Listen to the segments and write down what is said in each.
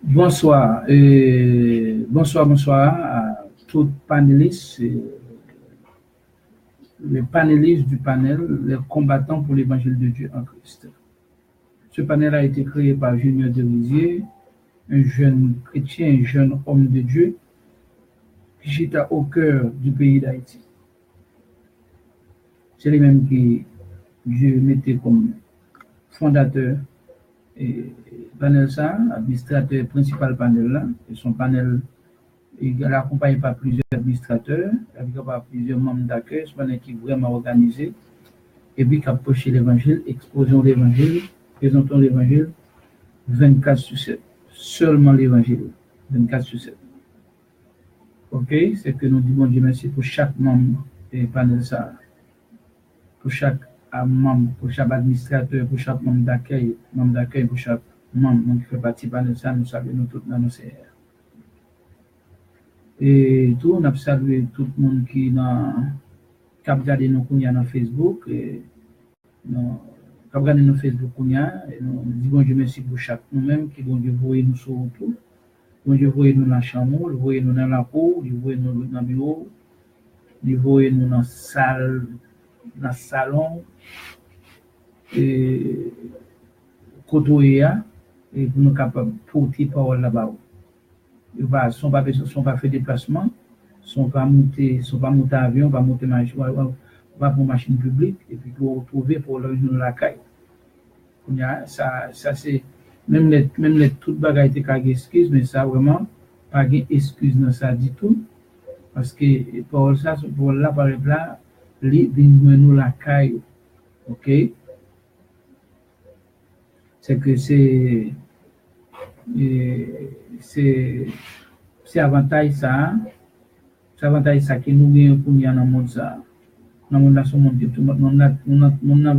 Bonsoir, bonsoir à tous panélistes, les panélistes du panel, les combattants pour l'évangile de Dieu en Christ. Ce panel a été créé par Junior Derisier, un jeune chrétien, un jeune homme de Dieu, qui est au cœur du pays d'Haïti. C'est lui-même qui Dieu mettait comme fondateur et panel ça, administrateur principal panel là, et son panel il est accompagné par plusieurs administrateurs, avec par plusieurs membres d'accueil, c'est un équipe vraiment organisée, et puis qui a prêché l'évangile, exposons l'évangile, présentons l'évangile 24/7, seulement l'évangile, 24/7. Ok, c'est que nous disons Dieu merci pour chaque membre et panel ça, pour chaque membre, pour chaque administrateur, pour chaque membre d'accueil, pour chaque membre qui fait partie de panel ça, nous saluons tous dans nos CR. Et tout, on a salué tout le monde qui a regardé nos kounia dans Facebook, et qui a regardé nos Facebook kounia, et nous disons Dieu merci pour chaque nous-mêmes qui vont Dieu voyer nous sur tout. Bon Dieu voyer nous dans la chambre, il voyer nous dans la cour, il voyer nous dans le bureau, il voyer nous dans la salle, dans le salon, et côté et pour nous capables de porter parole là-bas. Ils ne sont pas fait déplacement, sont pas monter avion, pas monter machine, pas pour machine publique, et puis pour retrouver pour leur journée la caille. Ça c'est même les toutes bagages étaient qu'à excuse, mais ça vraiment pas d'excuse dans ça du tout, parce que pour ça pour là par là, les nous la caille, ok. C'est que c'est avantage ça que nous gagnons pour nous dans le monde ça. Dans le monde là, tout le monde a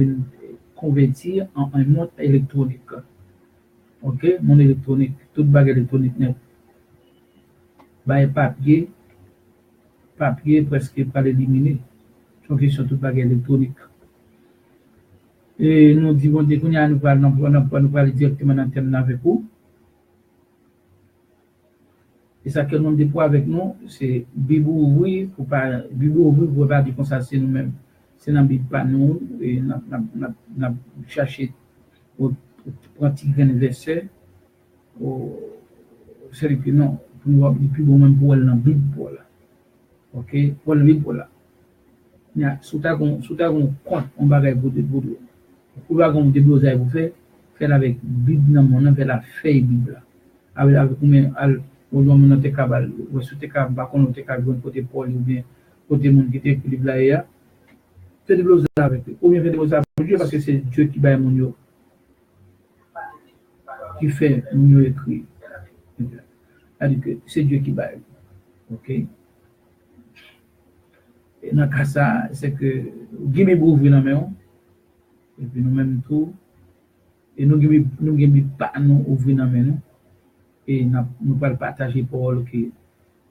convertir en un monde électronique. Ok, monde électronique, toute bague électronique net. Bah papier presque pas éliminer. C'est question toute bague électronique. Et nous disons que nous allons directement dans le thème avec vous. Et ça que nous déploie avec nous, c'est Bible ouvrir pour pas dire comme ça, c'est nous-mêmes. C'est dans Bible pas nous, et nous chercher pour pratiquer un verset, c'est le plus non, pour plus bon même pour elle dans Bible pour là. Ok, pour le Bible pour là. Sous ta compte, on va regarder pour la gomme de blouse vous faire avec Bible dans mon avec la feuille Bible avec combien au moment de cabal ou sous tes cabal pas qu'on te cabal côté Paul ou bien côté monde qui était Bible là fait de blouse avec ou bien fait de blouse avec Dieu parce que c'est Dieu qui baille mon yo qui fait mon écrit c'est-à-dire que c'est Dieu qui baille, ok. Et dans cas ça c'est que guillemets pour ouvrir la main. Et puis nous-mêmes tout, et nous ne pas nous ouvrir dans nous, et nous pas partager parole que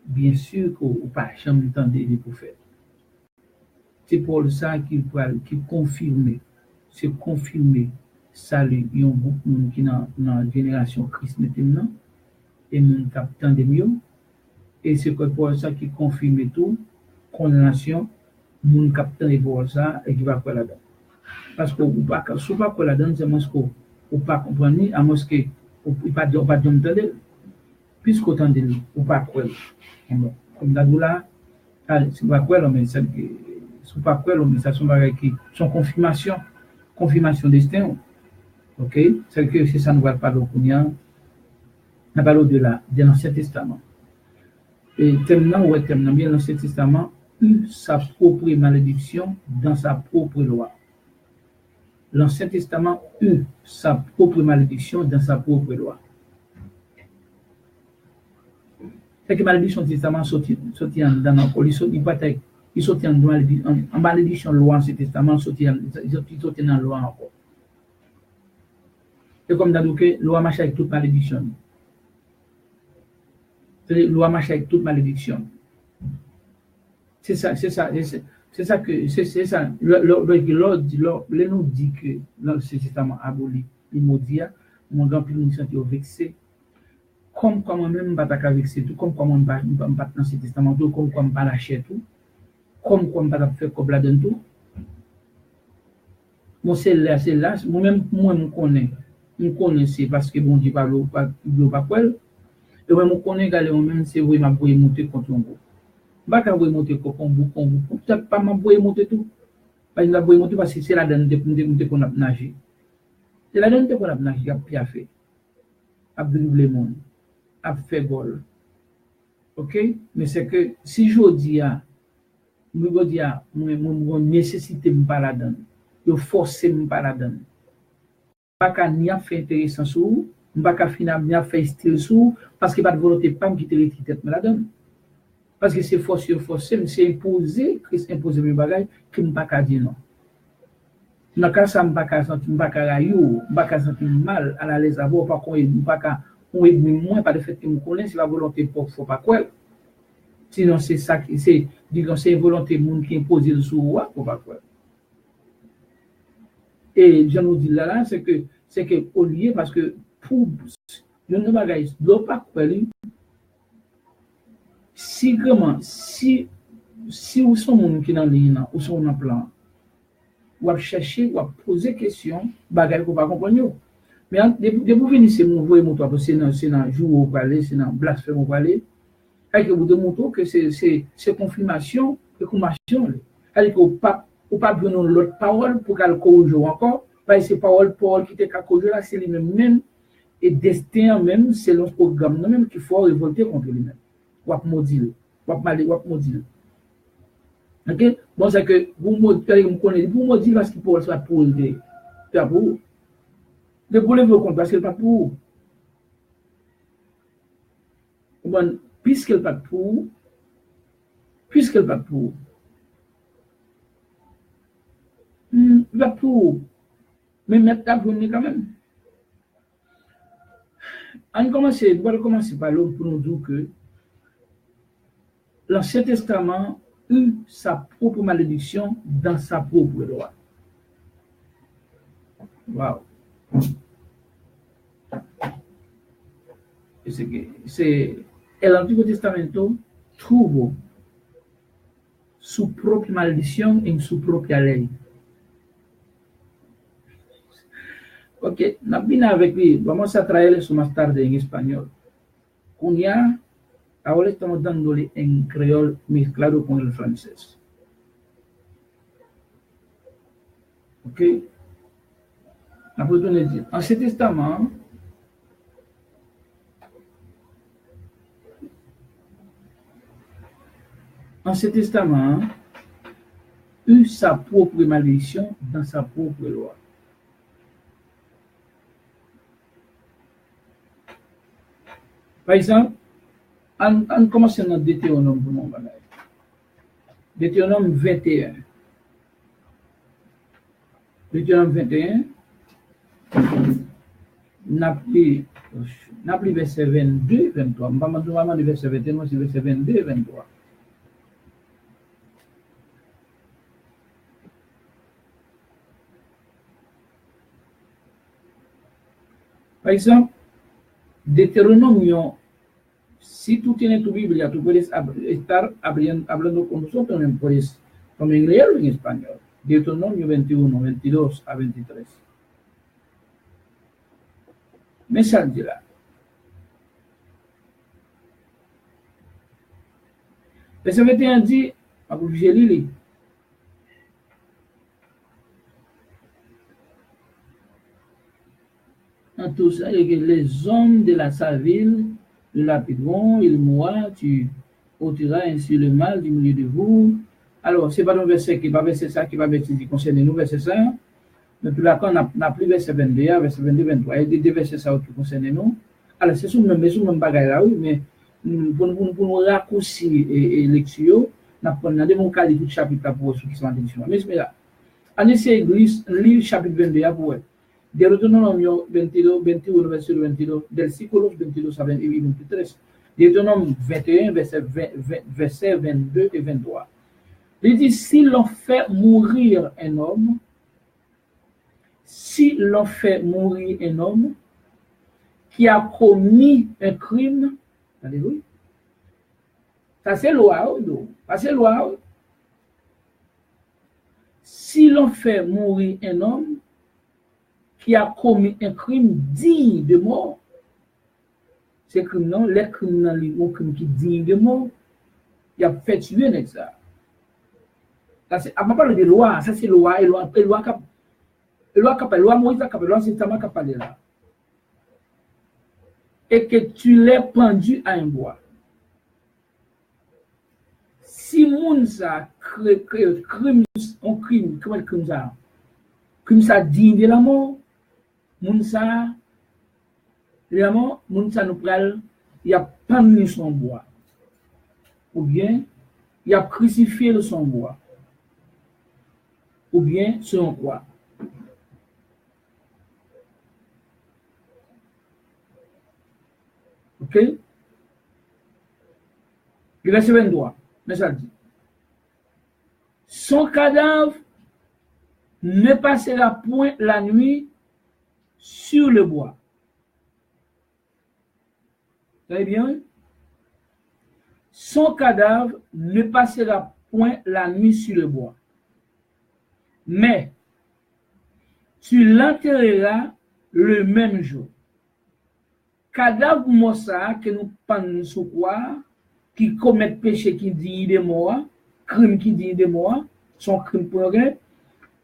bien sûr qu'on pas jamais entendu pour faire. C'est pour ça qui confirme, c'est confirmer salut un groupe qui dans la génération Christ maintenant et nous captant de mieux, et c'est pour ça qui confirme tout condamnation nous captant de pour ça et qui va faire là-dedans. Parce que ou pas pour la donne c'est moins que ou pas comprendre à moins que ou pas d'entendre puisque autant de ou pas quoi comme là c'est pas quoi mais c'est pas quoi mais ça sont bagages qui sont confirmation destin, ok. C'est que c'est ça nous va parler au Kounia on parle de l'Ancien Testament et thème bien l'Ancien Testament eut sa propre malédiction dans sa propre loi. L'Ancien Testament eut sa propre malédiction dans sa propre loi. C'est que malédiction du Testament sortit dans l'encol, il sortit en malédiction loi Ancien Testament, sortit dans la loi encore. C'est comme dans le loi marche avec toute malédiction. C'est loi marche avec toute malédiction. C'est ça. C'est ça que c'est ça. Le nous dit que l'Ancien Testament aboli l'immodia, mon grand plus nous sentir vexé comme moi-même, je ne vais pas vexer tout, comme moi, je ne vais pas dans ce testament, comme quoi, je ne vais pas lâcher tout, comme quoi, je ne vais pas faire comme la donne tout. Moi, c'est là, moi-même, moi, je connais, c'est parce que bon Dieu parle pas quoi. Et moi, je connais que moi-même, c'est vrai, je vais monter contre un groupe. Je ne vais pas monter contre un groupe, peut-être pas je vais monter tout. Parce que je vais monter parce que c'est la donne de qu'on a nagé. C'est la donne de qu'on a nagé, qui a fait. A dribbler le monde, a fait goal. OK? Mais c'est que si je dis, je dis, je nécessite de pas la donne. Je force de pas la donne. Je ne vais pas ni faire intéressant sur vous, je ne vais pas finalement faire style sur vous, parce que pas de volonté pas me quitter l'étiquette me la donne. Parce que c'est forcer, c'est imposer, Christ imposer mes bagages, que je ne vais pas dire non. Dans le cas ça, je ne vais pas sentir, je ne vais pas sentir mal à la l'aise d'abord, par contre, je ne vais pas moins pas de fait que je connais, c'est la volonté pour faut pas quoi. Sinon, c'est ça qui c'est, disons, c'est une volonté monde qui impose sur moi, pour pas quoi. Et je nous dis là, c'est que au lieu, parce que pour je ne bagaille, je ne dois pas quoi, si vraiment, si vous sont monde qui dans ligne, ou sont dans plan, ou chercher, ou poser question, bagaille qu'on pas comprendre. Mais de vous venir, c'est mon voyez mon toit, c'est dans jour au palais, c'est dans blasphème au palais, et que vous démontrez que c'est confirmation, que confirmation. C'est-à-dire qu'on ne pas besoin l'autre parole pour qu'elle corrige encore, parce que c'est parole qui était corrigée là, c'est lui-même, et destin même, c'est le programme même qu'il faut révolter contre lui-même. Ou maudire, ou maudire. OK? Bon, c'est que vous maudire parce qu'il peut être pour aider. C'est pour vous. Ne voulez-vous compte parce qu'il n'est pas pour vous. Bon, puisqu'elle n'est pas pour vous, il va pour vous. Mais mettre ta journée quand même. On va commencer par l'homme pour nous dire que l'Ancien Testament eut sa propre malédiction dans sa propre loi. Wow. C'est l'Antico Testamento trouve su propria maldición en su propia ley. Ok, vine avec lui, vamos a traerle eso más tarde en español. Cuñá, ahora estamos dándole en creol mezclado con el francés. Ok, Ancien Testament, eut sa propre malédiction dans sa propre loi. Par exemple, on commence dans Deutéronome pour mon bagage. Deutéronome 21. Deutéronome 21, n'a pris verset 22, 23. Je ne vais pas vraiment le verset 21, c'est verset 22 et 23. Par exemple, Deuteronomio, si tú tienes tu Biblia, tú puedes estar hablando con nosotros en inglés o en español. Deuteronomio 21, 22 a 23. Message là. Verset 21 dit, je lis. En tout ça, les hommes de sa ville le lapideront, il mourra, tu ôteras ainsi le mal du milieu de vous. Alors, ce n'est pas un verset qui va verser ça, qui va concerner nous, verset ça. Mais puis là, quand on n'a plus verset 22, verset 22, 23, il y a des versets ça qui concernent nous. Alors, c'est sur le même bagage là, oui, mais pour nous raccourcir et lecture, on a mon cas de tout chapitre pour ceux qui sont en définition. Mais là, on essaie de lire le chapitre 22 pour eux. Deuteronomio 22, 21, verset 22, versículos 22 a 23. Deutéronome 21, verset 22 et 23. Il dit, si l'on fait mourir un homme, qui a commis un crime, alléluia. Ça c'est loi, ça c'est loi. Si l'on fait mourir un homme qui a commis un crime digne de mort, c'est crime non, les crimes dans les crimes qui digne de mort, il a fait tuer avec ça. Ça c'est, à parler de loi, ça c'est loi, et loi Moïse a loi système a parlé là. Et que tu l'aies pendu à un bois. Si moun ça crime, on crime, comment le crime ça? Crime ça digne de la mort, moun ça, vraiment, moun ça nous pral, il a pendu son bois. Ou bien, il a crucifié son bois. Ou bien, selon quoi? Ok? Le verset 23, mais ça dit. Son cadavre ne passera point la nuit sur le bois. Très bien. Son cadavre ne passera point la nuit sur le bois. Mais tu l'enterreras le même jour. Cadavre mossa que nous pensons sur quoi, qui commet péché qui dit de moi, crime qui dit de moi, son crime pour rien,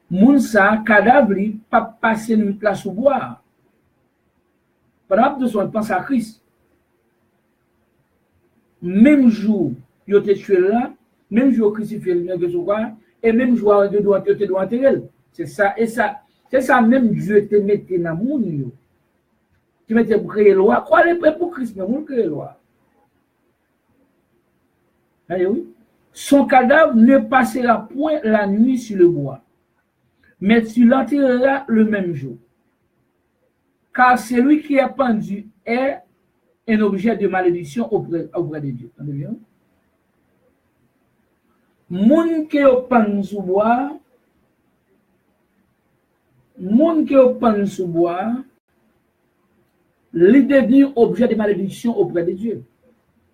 moun sa cadavre pas passer nuit là sous bois. Pendant que besoin de penser à Christ. Même jour, il a été tué là, même jour crucifié le sous bois, et même jour de doit enterrer. C'est ça, et ça, c'est ça même Dieu te mette dans le monde. Tu mette pour créer loi. Quoi les prêts pour Christ, mais vous créez loi. Allez, oui. Son cadavre ne passera point la nuit sur le bois, mais tu l'enterreras le même jour. Car celui qui est pendu est un objet de malédiction auprès de Dieu. Entendez bien? Moun qui est pendu sous bois, moun qui est pendu sous bois, il devient objet de malédiction auprès de Dieu.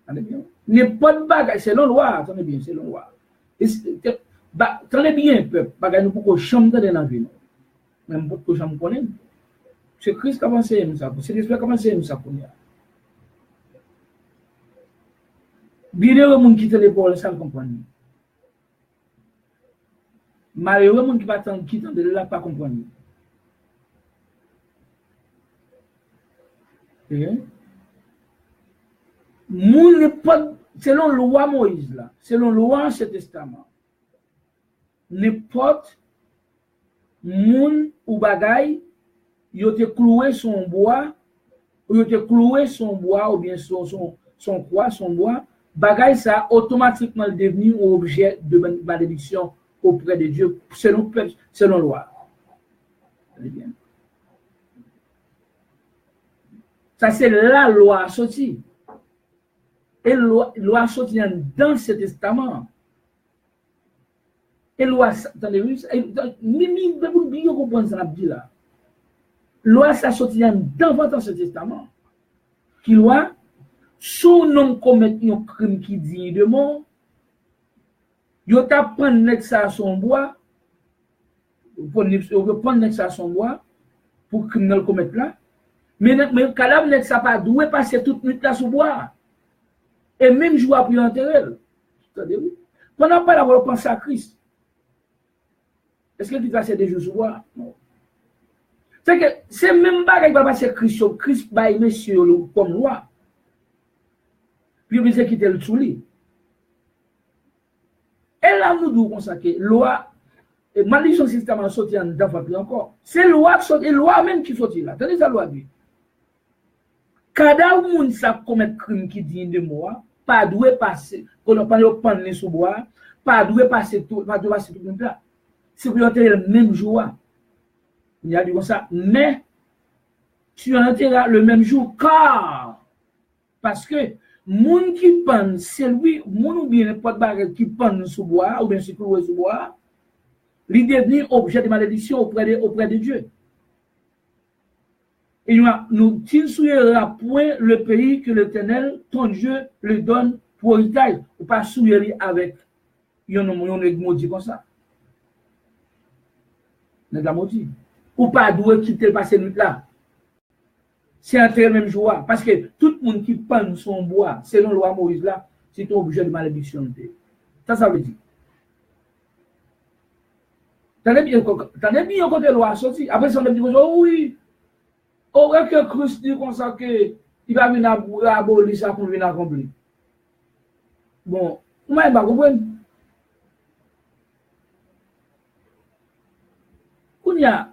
Entendez bien? N'importe de bagage, c'est la loi, attendez bien, c'est la loi. Attendez bien, peuple, bagage nous pour chambre dans la vie. Même pour que j'en connais. C'est Christ qui a avancé, ça. C'est l'Esprit qui a avancé, ça. Bien le monde qui te l'épaule, ça le comprend. Malheureux le monde qui va quitter de là, pas comprendre. Moun n'est pas, selon la loi Moïse, là, selon la loi Ancien Testament, n'importe moun ou bagay, il a cloué son bois, ou il a cloué son bois, ou bien son quoi, son bois, bagay ça automatiquement devenu un objet de malédiction auprès de Dieu, selon la loi. Bien. Ça, c'est la loi sortie. Et la loi sortie dans ce testament. Et la loi, attendez, vous comprenez ça, là. Loi, ça sortit dans ce testament. Qui loi, sous non commettre un crime qui dit de mort, yo ta prendre ça son bois, prendre ça son bois, pour criminel commettre là. Mais le cadavre n'est pas doué passer toute nuit là sous bois. Et même jour après enterrer. Attendez-vous. Pendant pas d'avoir pensé à Christ. Est-ce que tu vas passer des jours sous bois? Non. C'est que c'est même pas qu'il va passer Christ, Christ baille monsieur comme loi. Puis il va quitter le sous lit. Et là, nous devons consacrer loi. Et malédiction système sorti en d'enfant plus encore. C'est loi sorti, loi même qui sorti là. Tenez la loi dit. Cada moun sa commet crime qui dit de moi, pas doué passer, qu'on a pas le panne sous bois, pas doué passer tout, pas doué passer tout le temps. C'est pour enterrer le même jour. Il y a dit comme ça, mais tu enterreras le même jour car parce que moun qui panne, c'est lui, moun ou bien n'importe bagarre qui panne sous bois ou bien se clouer sous bois, il devient objet de malédiction auprès de Dieu. Et nous souillera point le pays que l'Éternel, ton Dieu, le donne pour héritage. Ou pas souiller avec yon maudit comme ça. N'est pas maudit. Ou pas doit quitter le passé nuit là. C'est entre le même jour. Parce que tout le monde qui prend son bois, selon la loi Moïse là, c'est un objet de malédiction. Ça veut dire. T'as bien quand la loi sorti. Après, ça, on dit oui. Ou que Christ dit comme ça que il va venir abolir ça pour venir accomplir. Bon, moi, je ne comprends pas.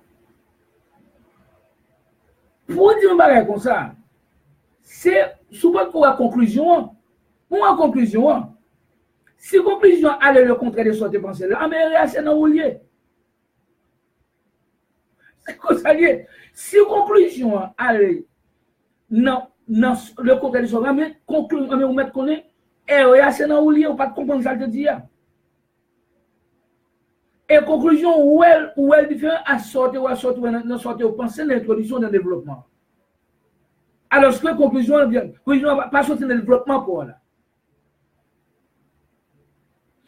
Pour dire un bagage comme ça, c'est souvent pour la conclusion. Pour la conclusion, si la conclusion allait le contraire de ce que tu pensais, la mère c'est dans le lieu. C'est comme ça. Si la conclusion allait dans le contraire de ce que tu conclusion, on met qu'on est, et c'est dans le lieu, on ne peut pas comprendre ça que tu dis. Et conclusion, où elle différent à sortir au penser l'introduction d'un développement. Alors, ce que conclusion va pas sortir dans le développement pour là.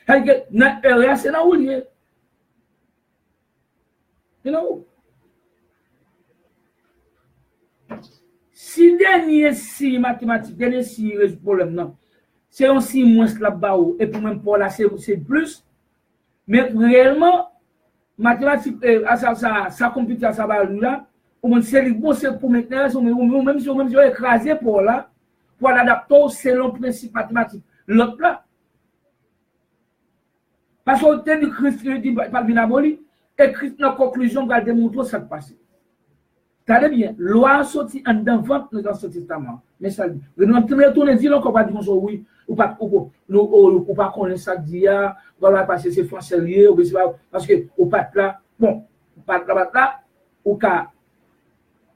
C'est là où il est. You know? Si dernier si mathématique, dernier si problème, non. C'est un si moins là-bas, et pour même pour là, c'est plus. Mais réellement, mathématiques, ça computer, ça va là, c'est bon, c'est pour maintenant, même si on écrasé pour là, pour l'adapter selon le principe mathématique. L'autre là, parce qu'on a dit Christ, il dit, pas bien aboli, et Christ, dans la conclusion, va démontrer ce qui se passe. T'as bien, loi sortie en devant dans ce testament. Mais ça, nous avons tourné, dit, qu'on va dire, oui, ou pas connaître ça, dire, voilà, parce que c'est français lié, parce que, au pas là, bon, au pas là, ou qu'à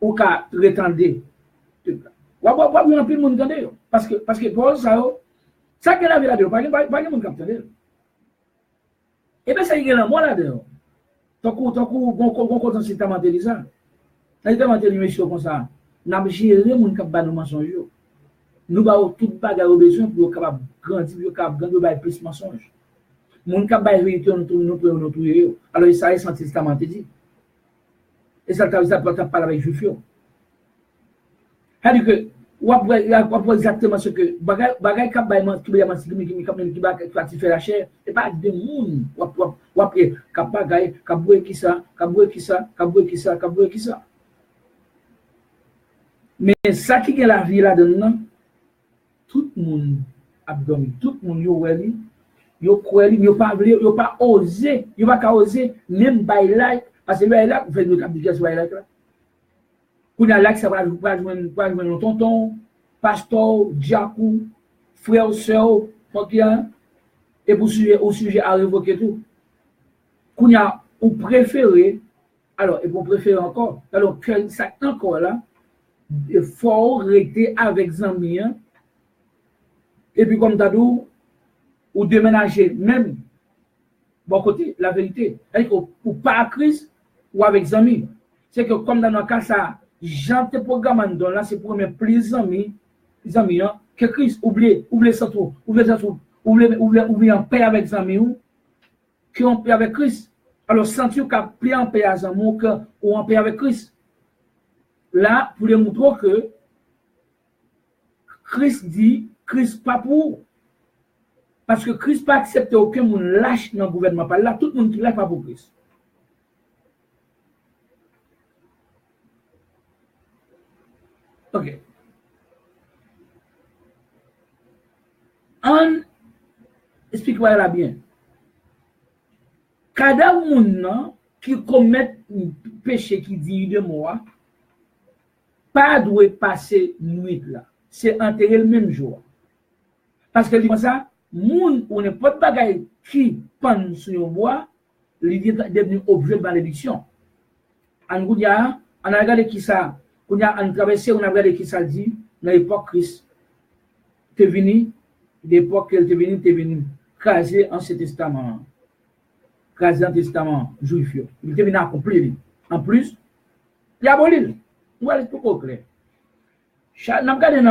retendre. Ou pas bien, plus de monde entendre. Parce que, pour ça que la vie là-dedans, pas de monde capter. Et bien, ça y est là, moi là-dedans. Tant qu'on a un système intelligent. Un système intelligent, comme ça, nous avons géré les gens qui ont nos mensonges. Nous avons tout bagage besoin pour capable grandir, pour capable plus mensonges. Mon cap ba vérité nous trouver. Alors ça est senti système intelligent. Et ça peut parler avec juif. C'est-à-dire que ou exactement ce que bagay cap ba qui va classifier la chair et pas de monde ou après cap bagay cap qui ça mais ça qui est la vie là dedans tout le monde a dormi tout le monde yo pas osé yo pas osé même by like parce que là vous faites le cap de guerre là pour la like ça va joindre tonton pasteur diacou frère sœur et pour sujet à révoquer tout qu'on a ou préféré alors et pour préférer encore alors ça encore là il faut rester avec Zambie et puis comme t'as dit ou déménager même bon côté la vérité ou pas à Christ ou avec Zambie c'est que comme dans le cas ça j'ente programme dans là c'est pour mes plus amis que Christ oublie ça tout oublie en paix avec Zambie qui en paix avec Christ alors sentir qu'à paix en paix avec Zambie ou en paix avec Christ là pour les montrer que Christ dit Christ pas pour parce que Christ pas accepté aucun monde lâche dans le gouvernement par là tout le monde qui lâche pas pour Christ. OK. Explique-moi là bien. Cada monde qui commet un péché qui dit de moi pas doit passer nuit là. C'est enterré le même jour. Parce que comme ça, moun ou n'importe bagaille qui pend sur un bois, il est devenu objet de malédiction. On a regardé qui ça, on a traversé, on a regardé qui ça dit, dans l'époque Christ. T'es venu, l'époque qu'elle t'es venu, craser Ancien Testament, craser un testament juif. Il était venu accomplir. En plus, il a aboli. Voilà, c'est tout clair. Nous regardons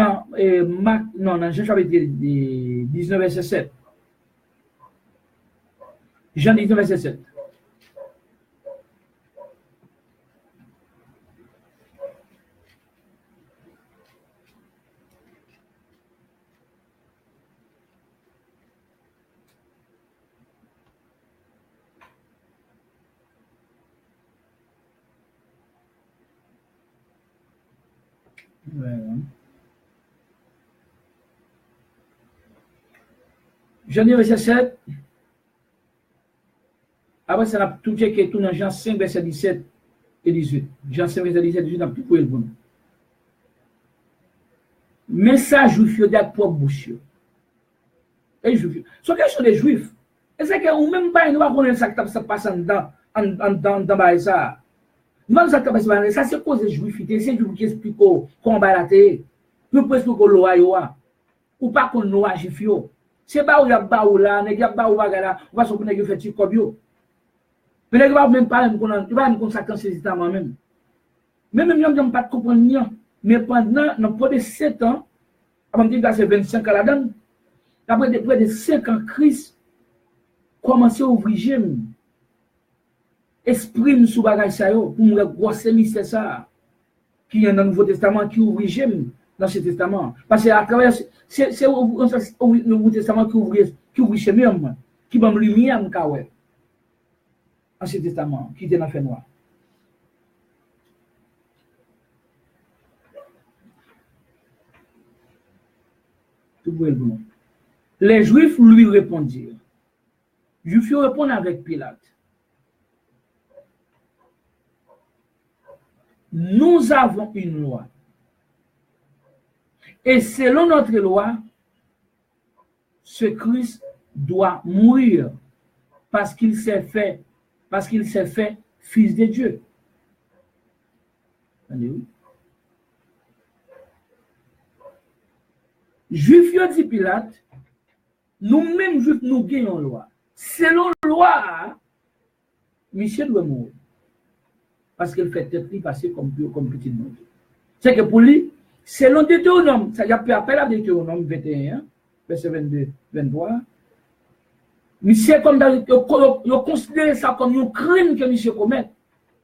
dans Jean chapitre 19, verset 7. Jean 19, verset 7. Jean 19, verset 7. Après, ça a tout checké tout dans Jean 5, verset 17 et 18. Jean 5, verset 17 et 18, on a tout pour le bon. Message juif, il y a propre bouche. Et juif. Ce sont des juifs. Et c'est que nous même pas, nous ne connaissons pas ce qui se passe dans ça. Nous ça ça c'est cause des juifs. C'est juif qui explique comment balater. Nous pouvons expliquer le loi. Ou pas qu'on nous juif. C'est pas où il y a baou là, il y a baou là, on va se connaître fait petit cobio. Mais les gars, même pas, tu vas me consacrer ces états même. Même si je ne pas comprendre, mais pendant près de 7 ans, avant de dire que c'est 25 ans là-dedans, après près de 5 ans, Christ commence à ouvrir j'aime. Exprime sous bagage ça, pour me grosser mystère ça, qui est dans le Nouveau Testament, qui ouvre j'aime dans ce Testament. Parce que à travers, c'est le Nouveau Testament qui ouvre chez moi, qui m'a lumière, mon kawel. Ancien Testament, qui était dans le fait noir. Tout le monde. Les Juifs lui répondirent. Les Juifs répondent avec Pilate. Nous avons une loi. Et selon notre loi, ce Christ doit mourir parce qu'il s'est fait fils de Dieu. Allez-y. Juifs dit Pilate, nous-mêmes juifs nous gagnons loi. Selon la loi, Michel doit mourir. Parce qu'il fait tête passer comme petit monde. C'est que pour lui, selon Deutéronome, ça y a fait appel à Deutéronome 21, verset 22, 23. Monsieur comme il considère ça comme un crime que monsieur commet,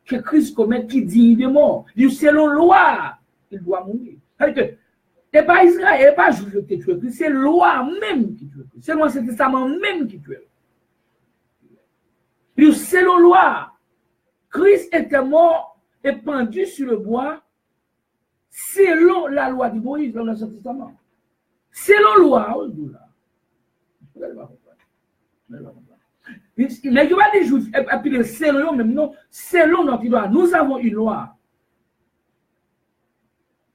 que Christ commet qui digne de mort. Il selon la loi, il doit mourir. Et pas Israël, et pas juif qui tue Christ, c'est la loi même qui tue Christ. C'est l'Ancien Testament même qui tue. Et selon la loi, Christ était mort et pendu sur le bois selon la loi de Moïse dans l'Ancien Testament. Selon la loi, mais il n'y a pas des juifs, et puis selon même non, selon notre loi, nous avons une loi.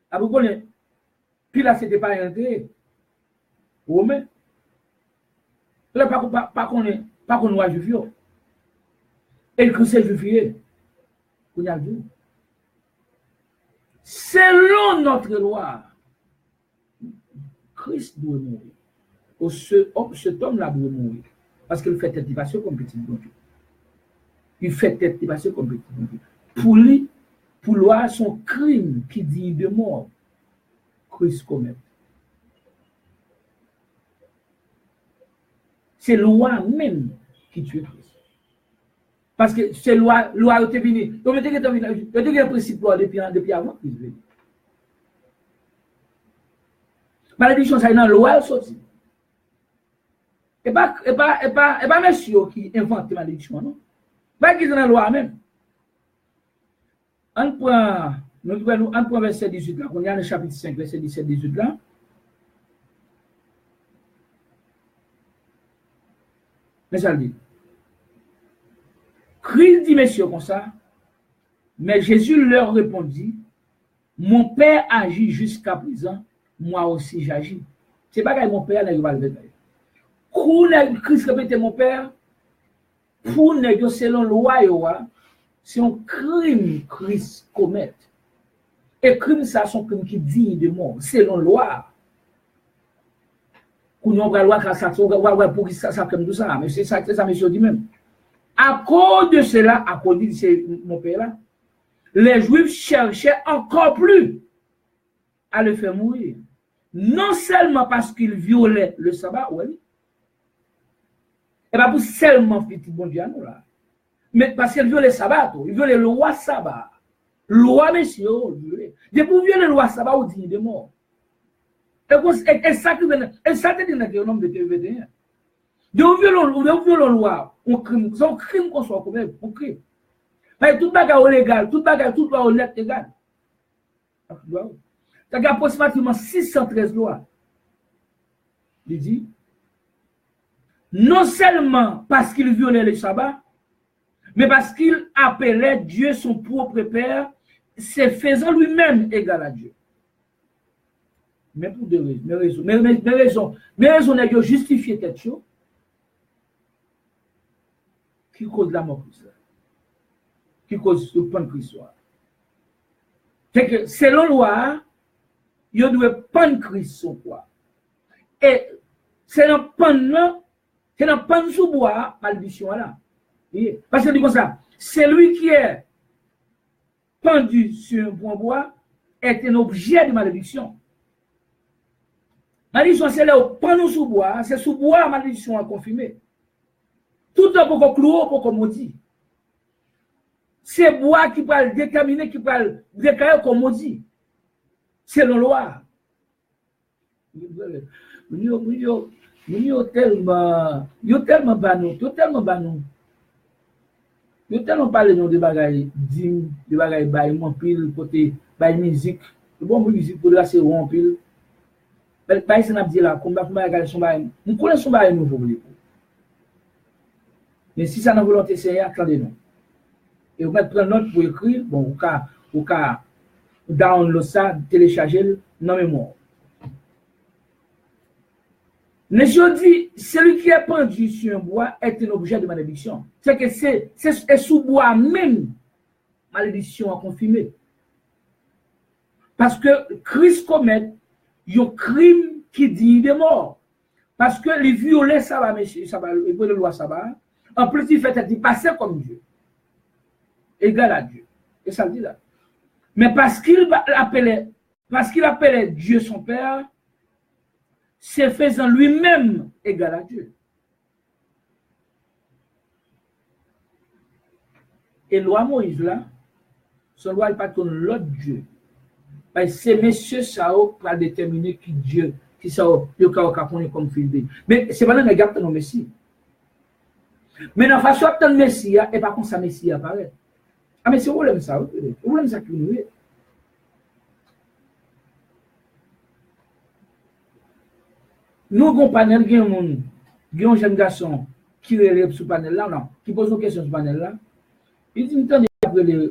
Ah, vous connaissez, puis là, c'était pas intérêt. Romain. Là, pas qu'on voit juif. Et le Christ est juif. Qu'on a vu. Selon notre loi, Christ doit mourir. Cet homme-là doit mourir. Parce qu'il fait tête passer comme petit bon Dieu. Il fait tête passer comme petit bon Dieu. Pour lui, pour loi, son crime qui dit de mort, Christ commet. C'est la loi même qui tue Christ. Parce que c'est la loi qui est venue. Donc, il y a un principe depuis avant Christ venu. Malédiction, ça est dans la loi sortie. Et pas monsieur qui invente malédiction, non? Pas qui est dans la loi même. On prend verset 18 là, on est dans le chapitre 5, verset 17-18 là. Mais ça le dit. Christ dit, messieurs, comme ça, mais Jésus leur répondit, mon Père agit jusqu'à présent, moi aussi j'agis. C'est pas que mon Père n'a pas le détail. Christ répétait mon Père, pour négocier selon la loi, c'est un crime Christ commet. Et crime, ça, c'est un crime qui dit de mort, selon la loi. Pour nous, la loi, pour ça, comme tout ça, mais c'est ça, monsieur dit même. À cause de cela, à cause de mon Père là, les Juifs cherchaient encore plus à le faire mourir. Non seulement parce qu'il violait le sabbat, oui, et pas pour seulement petit bon Dieu nous là, mais parce qu'il violait le sabbat, il violait le roi sabbat. Loi, messieurs, de pour violer le roi sabbat, on dit de mort. Et ça te dit dans le nombre de TV21. De violer la loi, on crime, c'est un crime qu'on soit commis, on crime. Mais tout bagage est légal, tout bagage, tout loi honnête légal. Ça y a approximativement 613 lois. Il dit, non seulement parce qu'il violait le sabbat, mais parce qu'il appelait Dieu son propre Père, se faisant lui-même égal à Dieu. Mais pour deux raisons. Mes raisons n'est justifier quelque chose qui cause la mort Christ, qui cause le pan Christ. C'est que selon la loi, il doit pan Christ son quoi. Et c'est dans pan sous bois, malédiction là. Parce que dit comme ça, celui qui est pendu sur un point bois est un objet de malédiction. Malédiction, c'est là où pan sous bois, c'est sous bois malédiction à confirmer. Tout le monde clouer pour qu'on maudit. C'est bois qui va déterminer, qui va déclarer comme maudit. C'est la loi. Nous tellement banou, nous tellement parlé de bagailles dignes, de bagailles bail mon pile côté bail musique. Le bon musique pour là c'est rond pile. Mais pas ça n'a dit là comme bagaille son bail. Nous connaissons son bail nouveau. Mais si ça n'a volonté c'est attendez-nous. Et vous mettez prendre note pour écrire, bon au cas download ça, télécharger dans mémoire. Monsieur dit, celui qui est pendu sur un bois est un objet de malédiction. C'est que c'est sous bois même malédiction à confirmer. Parce que Christ commet un crime qui dit de mort. Parce que les violets, ça va, le loi, ça va. En plus, il fait être passé comme Dieu. Égal à Dieu. Et ça le dit là. Mais parce qu'il appelait Dieu son Père, c'est faisant lui-même égal à Dieu. Et loi Moïse là, son loi n'est pas comme l'autre Dieu. Parce que c'est monsieur ça pour déterminer qui Dieu, qui ça le capone comme fils de. Mais c'est pas dans le gars de nos Messie. Mais dans la façon de ton Messie, et pas comme ça Messie apparaît. Ah mais c'est où l'aime ça? Où l'aime ça qui nous est? Nous avons un panel, il y a un jeune garçon qui relève ce panel là, non, qui pose une question sur ce panel là. Il dit, nous après les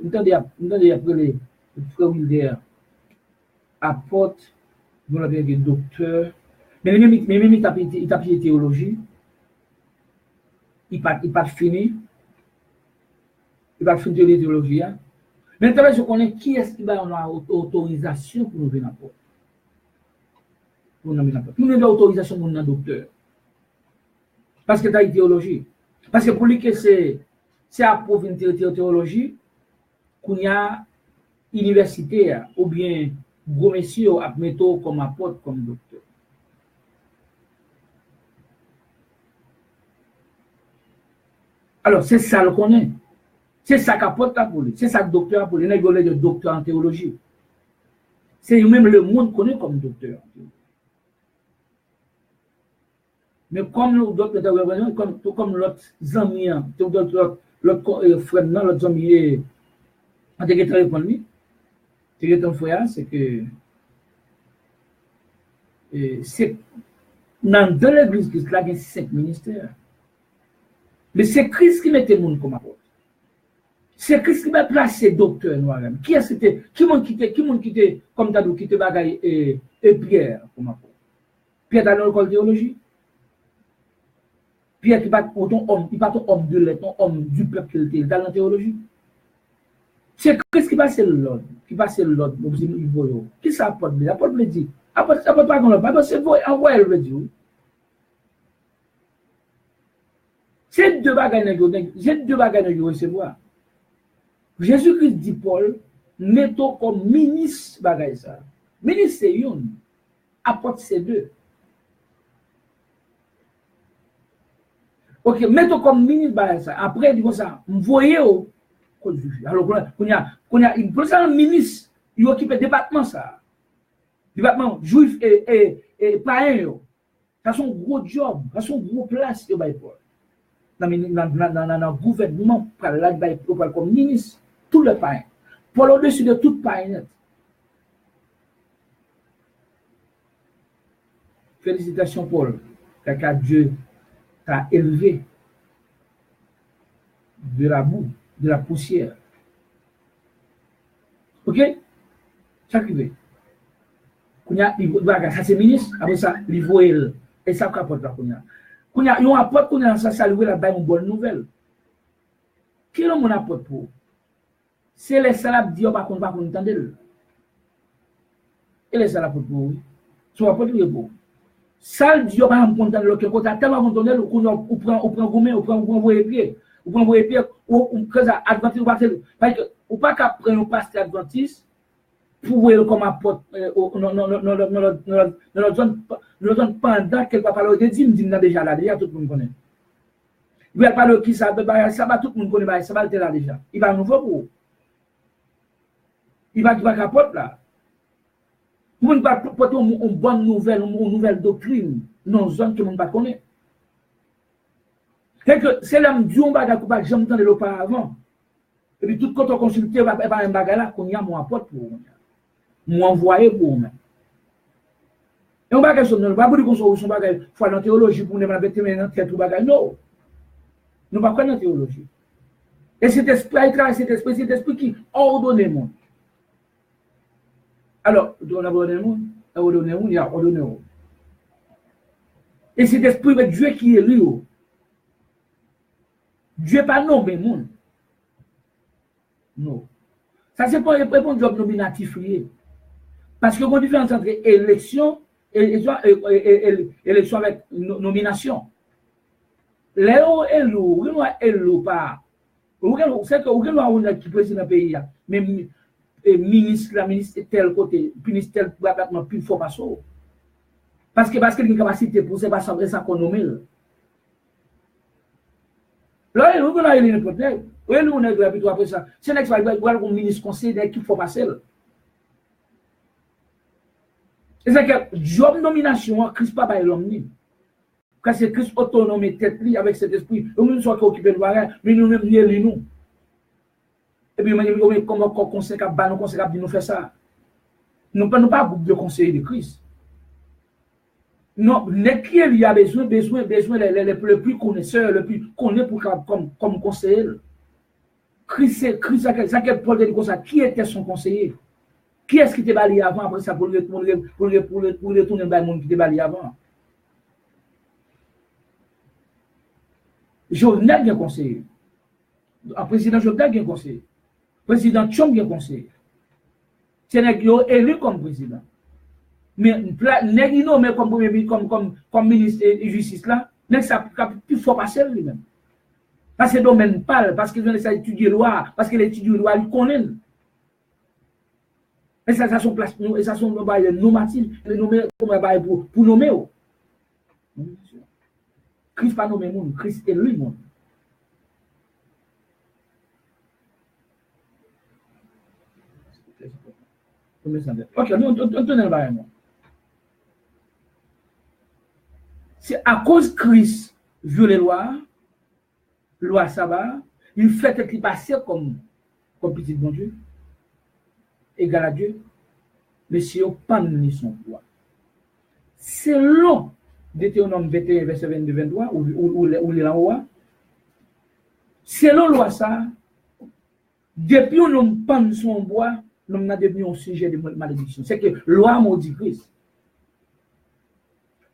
frères Wilder, apporte, nous l'avons dit docteur, mais même il tape théologie, il pas fini, il va finir de théologie. Mais maintenant, je connais qui est-ce qui va avoir autorisation pour nous venir à porte. Nous avons l'autorisation pour nous docteur. Parce que tu as une théologie. Parce que pour lui que c'est approfondir une théologie, qu'il y a université ou bien gros messieurs à mettre comme apôtre, comme docteur. Alors, c'est ça le qu'on est. C'est ça qu'apôtre pour lui. C'est ça que docteur pour lui. Il y a des docteurs en théologie. C'est même le monde connaît comme docteur. Mais comme l'autre comme l'autre ami, l'autre frère, l'autre ami, en tant que répondu, c'est que c'est dans l'église Christ, là, il y a 5 ministères. Mais c'est Christ qui mettait le monde comme apôtre. C'est Christ qui m'a placé docteur noir. Qui est-ce qui m'a quitté comme t'as dit, qui te bagaille et Pierre comme apôtre. Pierre dans l'école de théologie. Pierre qui bat pour ton homme, il pas ton homme de l'être, ton homme du peuple qu'il était dans la théologie. C'est Christ qui passe l'ordre, Qui ça apporte? L'apôtre me dit. Apporte pas comme l'autre, c'est vous, envoyez le dire. C'est deux bagages de recevoir. Jésus-Christ dit Paul, mettons comme ministre bagay ça. Ministre c'est yon, apporte c'est deux. Ok, mettons comme ministre bagay ça. Après, dit comme ça, m'voyez au code du juge. Alors, qu'on y a une président ministre, il occupe le département ça. Département juif et païen. Ça son gros job, ça son gros place, dans le gouvernement, comme ministre, tout le païen. Pour au-dessus de tout païen. Félicitations, Paul, car Dieu t'a élevé de la boue, de la poussière. Ok? Ça qui veut. Ça c'est ministre, après ça, il voit et ça capote là. Quand il y a un apporte, quand il y a ça saluer là-bas, une bonne nouvelle. Qui est mon apporte pour? C'est les salades qui disent pas qu'on va entendre. Et les salades pour oui. Soit pas dire pour. Sal dit pas qu'on entendre le côté tellement entendre qu'on prend gourmet, on prend voyer pied, on prend voyer pied ou que ça adventiste parce que ou pas qu'à prendre un pasteur adventiste pour comme apporte dans la zone pendant qu'elle va parler de dîmes déjà là déjà tout le monde connaît. Il va parler qui ça va tout le monde connaît ça va être là déjà. Il va nouveau pour il va capote là. Vous ne pas porter une bonne nouvelle, une nouvelle doctrine dans une zone que vous ne connaissez pas. C'est là que on va pas jamais entendu auparavant. Et puis tout quand on consulte va pas un bagage là qu'on y a mon apporte pour vous. Moi envoyé pour vous. Et on va pas dire pas dire qu'on soit bagage faut dans théologie pour ne pas mettre tête tout bagage non. Nous pas connaître théologie. Et cet esprit qui ordonne le monde. Alors, on a ordonné le monde, il y a ordonné le monde. Et cet esprit de Dieu qui est lui. Dieu pas nommé le monde. Non. Ça c'est pas un job nominatif lié. Parce que qu'on différence entre élection et élection avec nomination. Léo élu pas. C'est que on a qui président pays même ministre tel côté, ministre tel département plus formation. Parce que il a une capacité pour ça qu'on nomme. Là, on a une hypothèse. On a plutôt après ça. C'est un ministre conseil d'équipe formation. C'est que job nomination, Christ pas par l'homme. Quand c'est Christ autonome tête avec cet esprit, nous sommes occupés de voir, mais nous-mêmes nous. Et puis, comment conseil nous faire ça? Nous ne pas groupe de conseillers de Christ. Non, qui il y a besoin le plus connaisseur, le plus connaît pour comme conseiller. Christ, ça quel Paul dit comme ça, qui était son conseiller? Qui est-ce qui était balayé avant, après ça, pour retourner dans le monde qui était balayé avant? Jovenel bien conseillé. Le président Jovenel bien conseillé. Le président Trump bien conseillé. C'est élu comme président. Mais nèg nommé comme premier ministre, comme ministre de justice là, nèg ça plus fort passer lui-même. Parce que domaine parle, parce qu'il veut étudier loi, parce qu'il étudie loi, il connaît. Et ça son place et ça son normatif, nommé comme pour nommer. Christ pas nommé monde, Christ est lui monde. Ok, on tourne le barème. C'est à cause Christ viole les lois, loi sabbat, il fait qu'il passe comme petit bon Dieu, égal à Dieu, mais si on pas ni son pouvoir. Selon Deutéronome 21, verset 22-23, ou les là, selon loi ça, depuis on n'a pas son bois, on a devenu un sujet de malédiction. C'est que loi maudit Christ.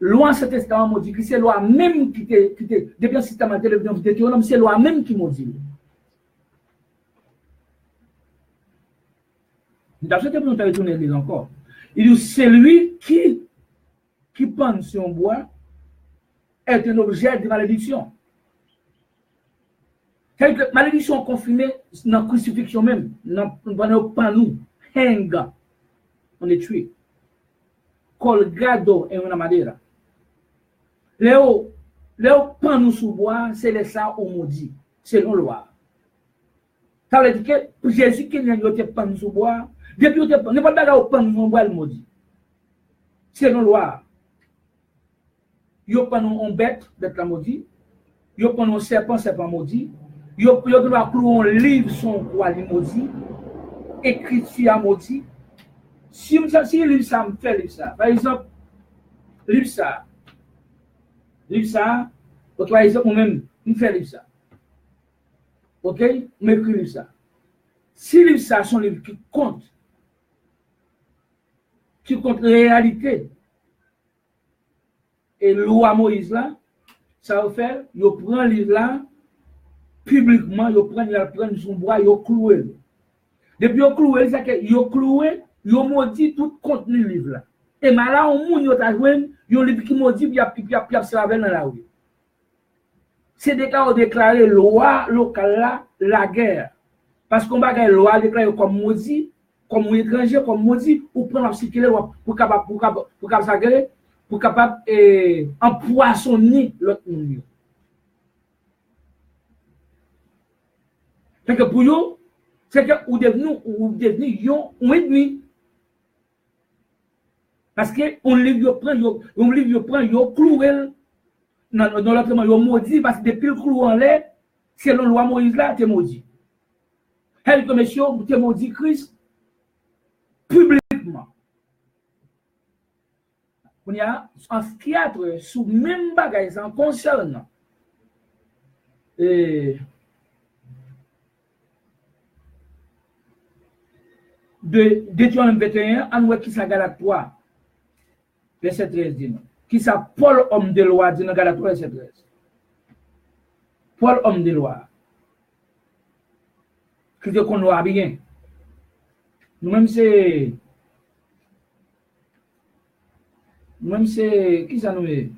Loi Ancien Testament maudit Christ, c'est loi même qui était depuis le système de Deutéronome, c'est loi même qui maudit. Dans ce temps, on va retourner l'église encore. Il dit, c'est lui qui pense sur un bois est un objet de malédiction. Quelques malédictions confirmées dans la crucifixion même, dans le panou, hang, on est tué. Colgado et una madeira. Léo panou sous bois, c'est les ça au maudit, selon loi. Ça veut dire que Jésus qui n'a pas panou sous bois, depuis que ne pas d'avoir panou sous bois, le maudit. Selon loi. Yo panou on bête, bête la maudit. Yo panou serpent, serpent maudit. Yo doit clouer un livre son quoi li maudit. Écriture maudit. Si livre ça me fait livre ça. Par exemple, livre ça, ok, par exemple, moi-même, je fais livre ça. Ok, je m'écris livre ça. Si livre ça sont livres qui comptent réalité, et loi Moïse là, ça va faire, je prends le livre là, publiquement, je prends son bois, je cloué. Depuis que je cloué, c'est que je cloué, je maudit tout contenu livre là. Et là, on moun yo ta jouen, yon livre qui maudit, puis y a servé dans la rue. C'est des cas où déclaré loi locale là, la guerre. Parce qu'on va loi déclarée comme maudit, comme étranger, comme maudit, ou prendre la circuler pour capable pour capable empoisonner l'autre monde. C'est que pour eux, c'est que ou devenu yon ennemi. Parce que on livre prend yo cloué dans l'autre yo maudit parce que depuis le clou en l'air, selon la loi Moïse là, t'es maudit. Elle comme monsieur, t'es maudit Christ publiquement. On y a un théâtre sous même bagage en concernant de Deutéronome 21, on voit qui ça Galate 3. Verset 13 dit non. Qui ça Paul homme de loi dit dans Galate 3 verset 13. Paul homme de loi. Qui te qu'on loi bien. Nous-mêmes c'est qui ça nous est?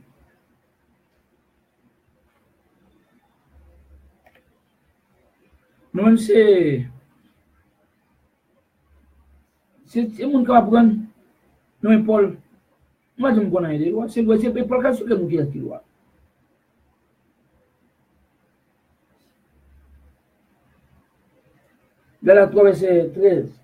Nous-mêmes c'est mon qui va prendre nous Paul. Moi je me connais les lois, c'est Paul qui a nous qui a qui loi. Galate 3 verset 13.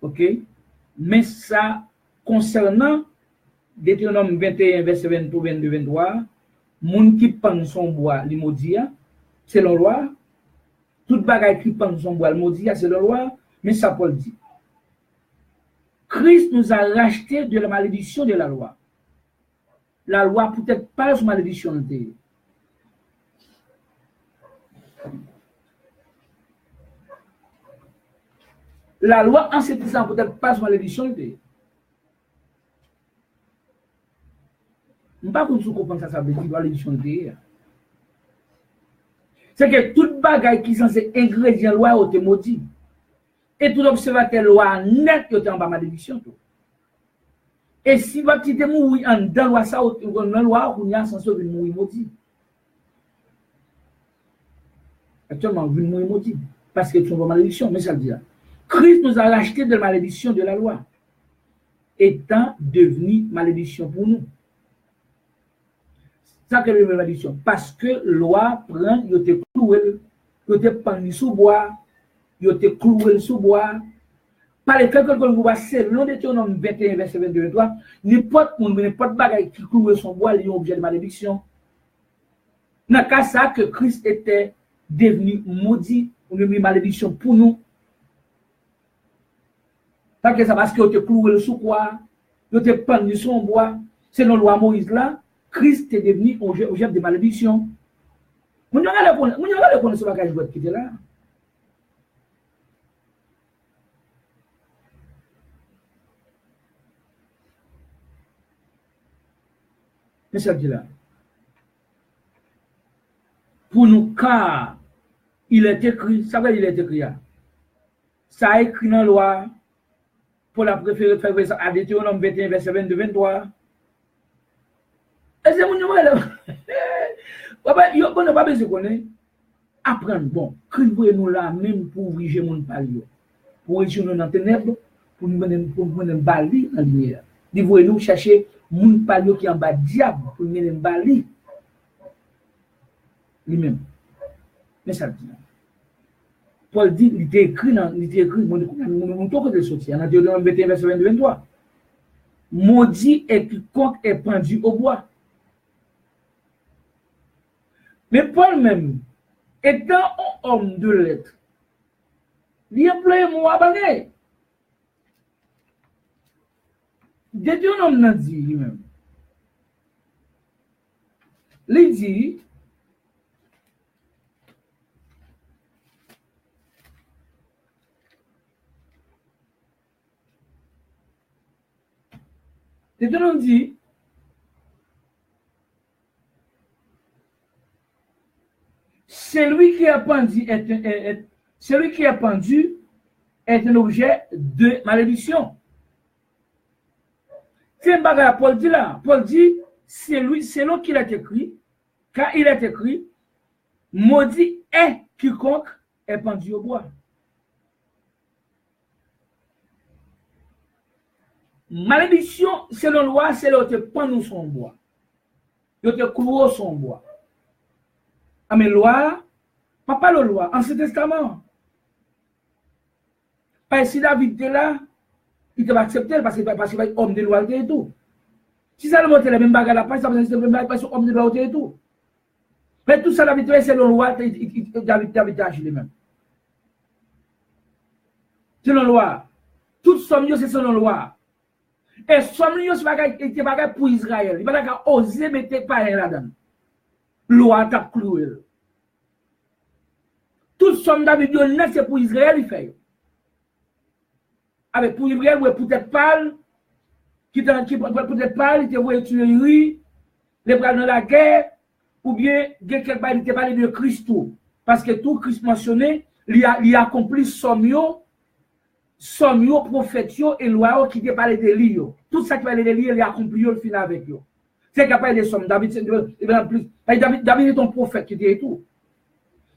Ok? Mais ça, concernant Deutéronome 21, verset 22, 22, 23, moun qui prend son bois, li maudit, c'est la loi. Tout bagay qui prend son bois, le maudit, c'est la loi. Mais ça, Paul dit. Christ nous a racheté de la malédiction de la loi. La loi peut-être pas une malédiction de la loi en ce temps peut-être pas une malédiction de je ne sais pas si vous comprenez ça veut dire malédiction de c'est que toute bagaille qui est censé ingrédient loi est maudit. Et tout observateur loi net est en bas malédiction. Et si votre petit mourir en dans loi ça dans loi on y a censé mourir maudit. Actuellement vous mourir maudit parce que tu as malédiction mais ça veut dire Christ nous a racheté de la malédiction de la loi étant devenu malédiction pour nous. Ça que la malédiction parce que loi prend yo te cloué yo te pendu sous bois yo te cloué sous bois par les quelques qu'on va selon Deutéronome 21 verset 22 23 n'importe bagaille qui cloué son bois il y a objet de malédiction. Dans cas ça que Christ était devenu maudit ou une malédiction pour nous. Ça que ça parce que yo te cloué sous quoi yo te pendu son bois selon loi Moïse là Christ est devenu objet de malédiction. Vous n'avez pas reconnu ce bagage qui était là. Mais ça dit là. Pour nous, car il est écrit, ça veut dire il est écrit. Ça a écrit dans la loi pour la préférer faire ça à Deutéronome 21, verset 22-23. Et c'est mon numéro là. Papa, il n'y a pas besoin de connaître. Apprendre, bon, criez nous là même pour ouvrir mon palio. Pour être nous dans les ténèbres, pour nous mener bali dans la lumière. Vous nous chercher mon palio qui est en bas diable pour nous mener bali. Lui-même. Mais ça dit. Paul dit, il était écrit, mon tour de sortir, dans Deutéronome 21, verset 22-23. Maudit est quiconque est pendu au bois. Mais Paul même, étant un homme de lettres, il emploie le mot à bagaille. Deutéronome n'a dit lui-même. Il dit, Deutéronome dit, celui qui est pendu est un objet de malédiction. C'est un bagage Paul dit là. Paul dit, c'est l'autre qui l'a écrit, car il est écrit, maudit est quiconque est pendu au bois. Malédiction, selon la loi, c'est là où tu pendu son bois. Où tu cloué son bois. Ah, mais loi, pas la loi, Ancien Testament. Parce que si David était là, il te va accepter parce qu'il va être homme de loi et tout. Si ça le montre la même bagarre, ça va être homme de loi et tout. Mais tout ça, David, c'est la loi, David agit lui-même. Selon la loi. Tout somme, c'est selon la loi. Et somme, c'est pas pour Israël. Il va pas oser mettre pareil là-dedans. Loi t'a cloué. Tout somme David, c'est pour Israël, il fait. Avec pour Israël, peut-être pas, peut-être pas, il te voit tuer lui, les bras dans la guerre, ou bien, quelque part, il te parle de Christ tout. Parce que tout Christ mentionné, il a accompli sommio, prophète et loi qui te parle de lui. Tout ça qui parle de lui, il a accompli le final avec lui. C'est capable de somme. David est ton prophète qui dit tout.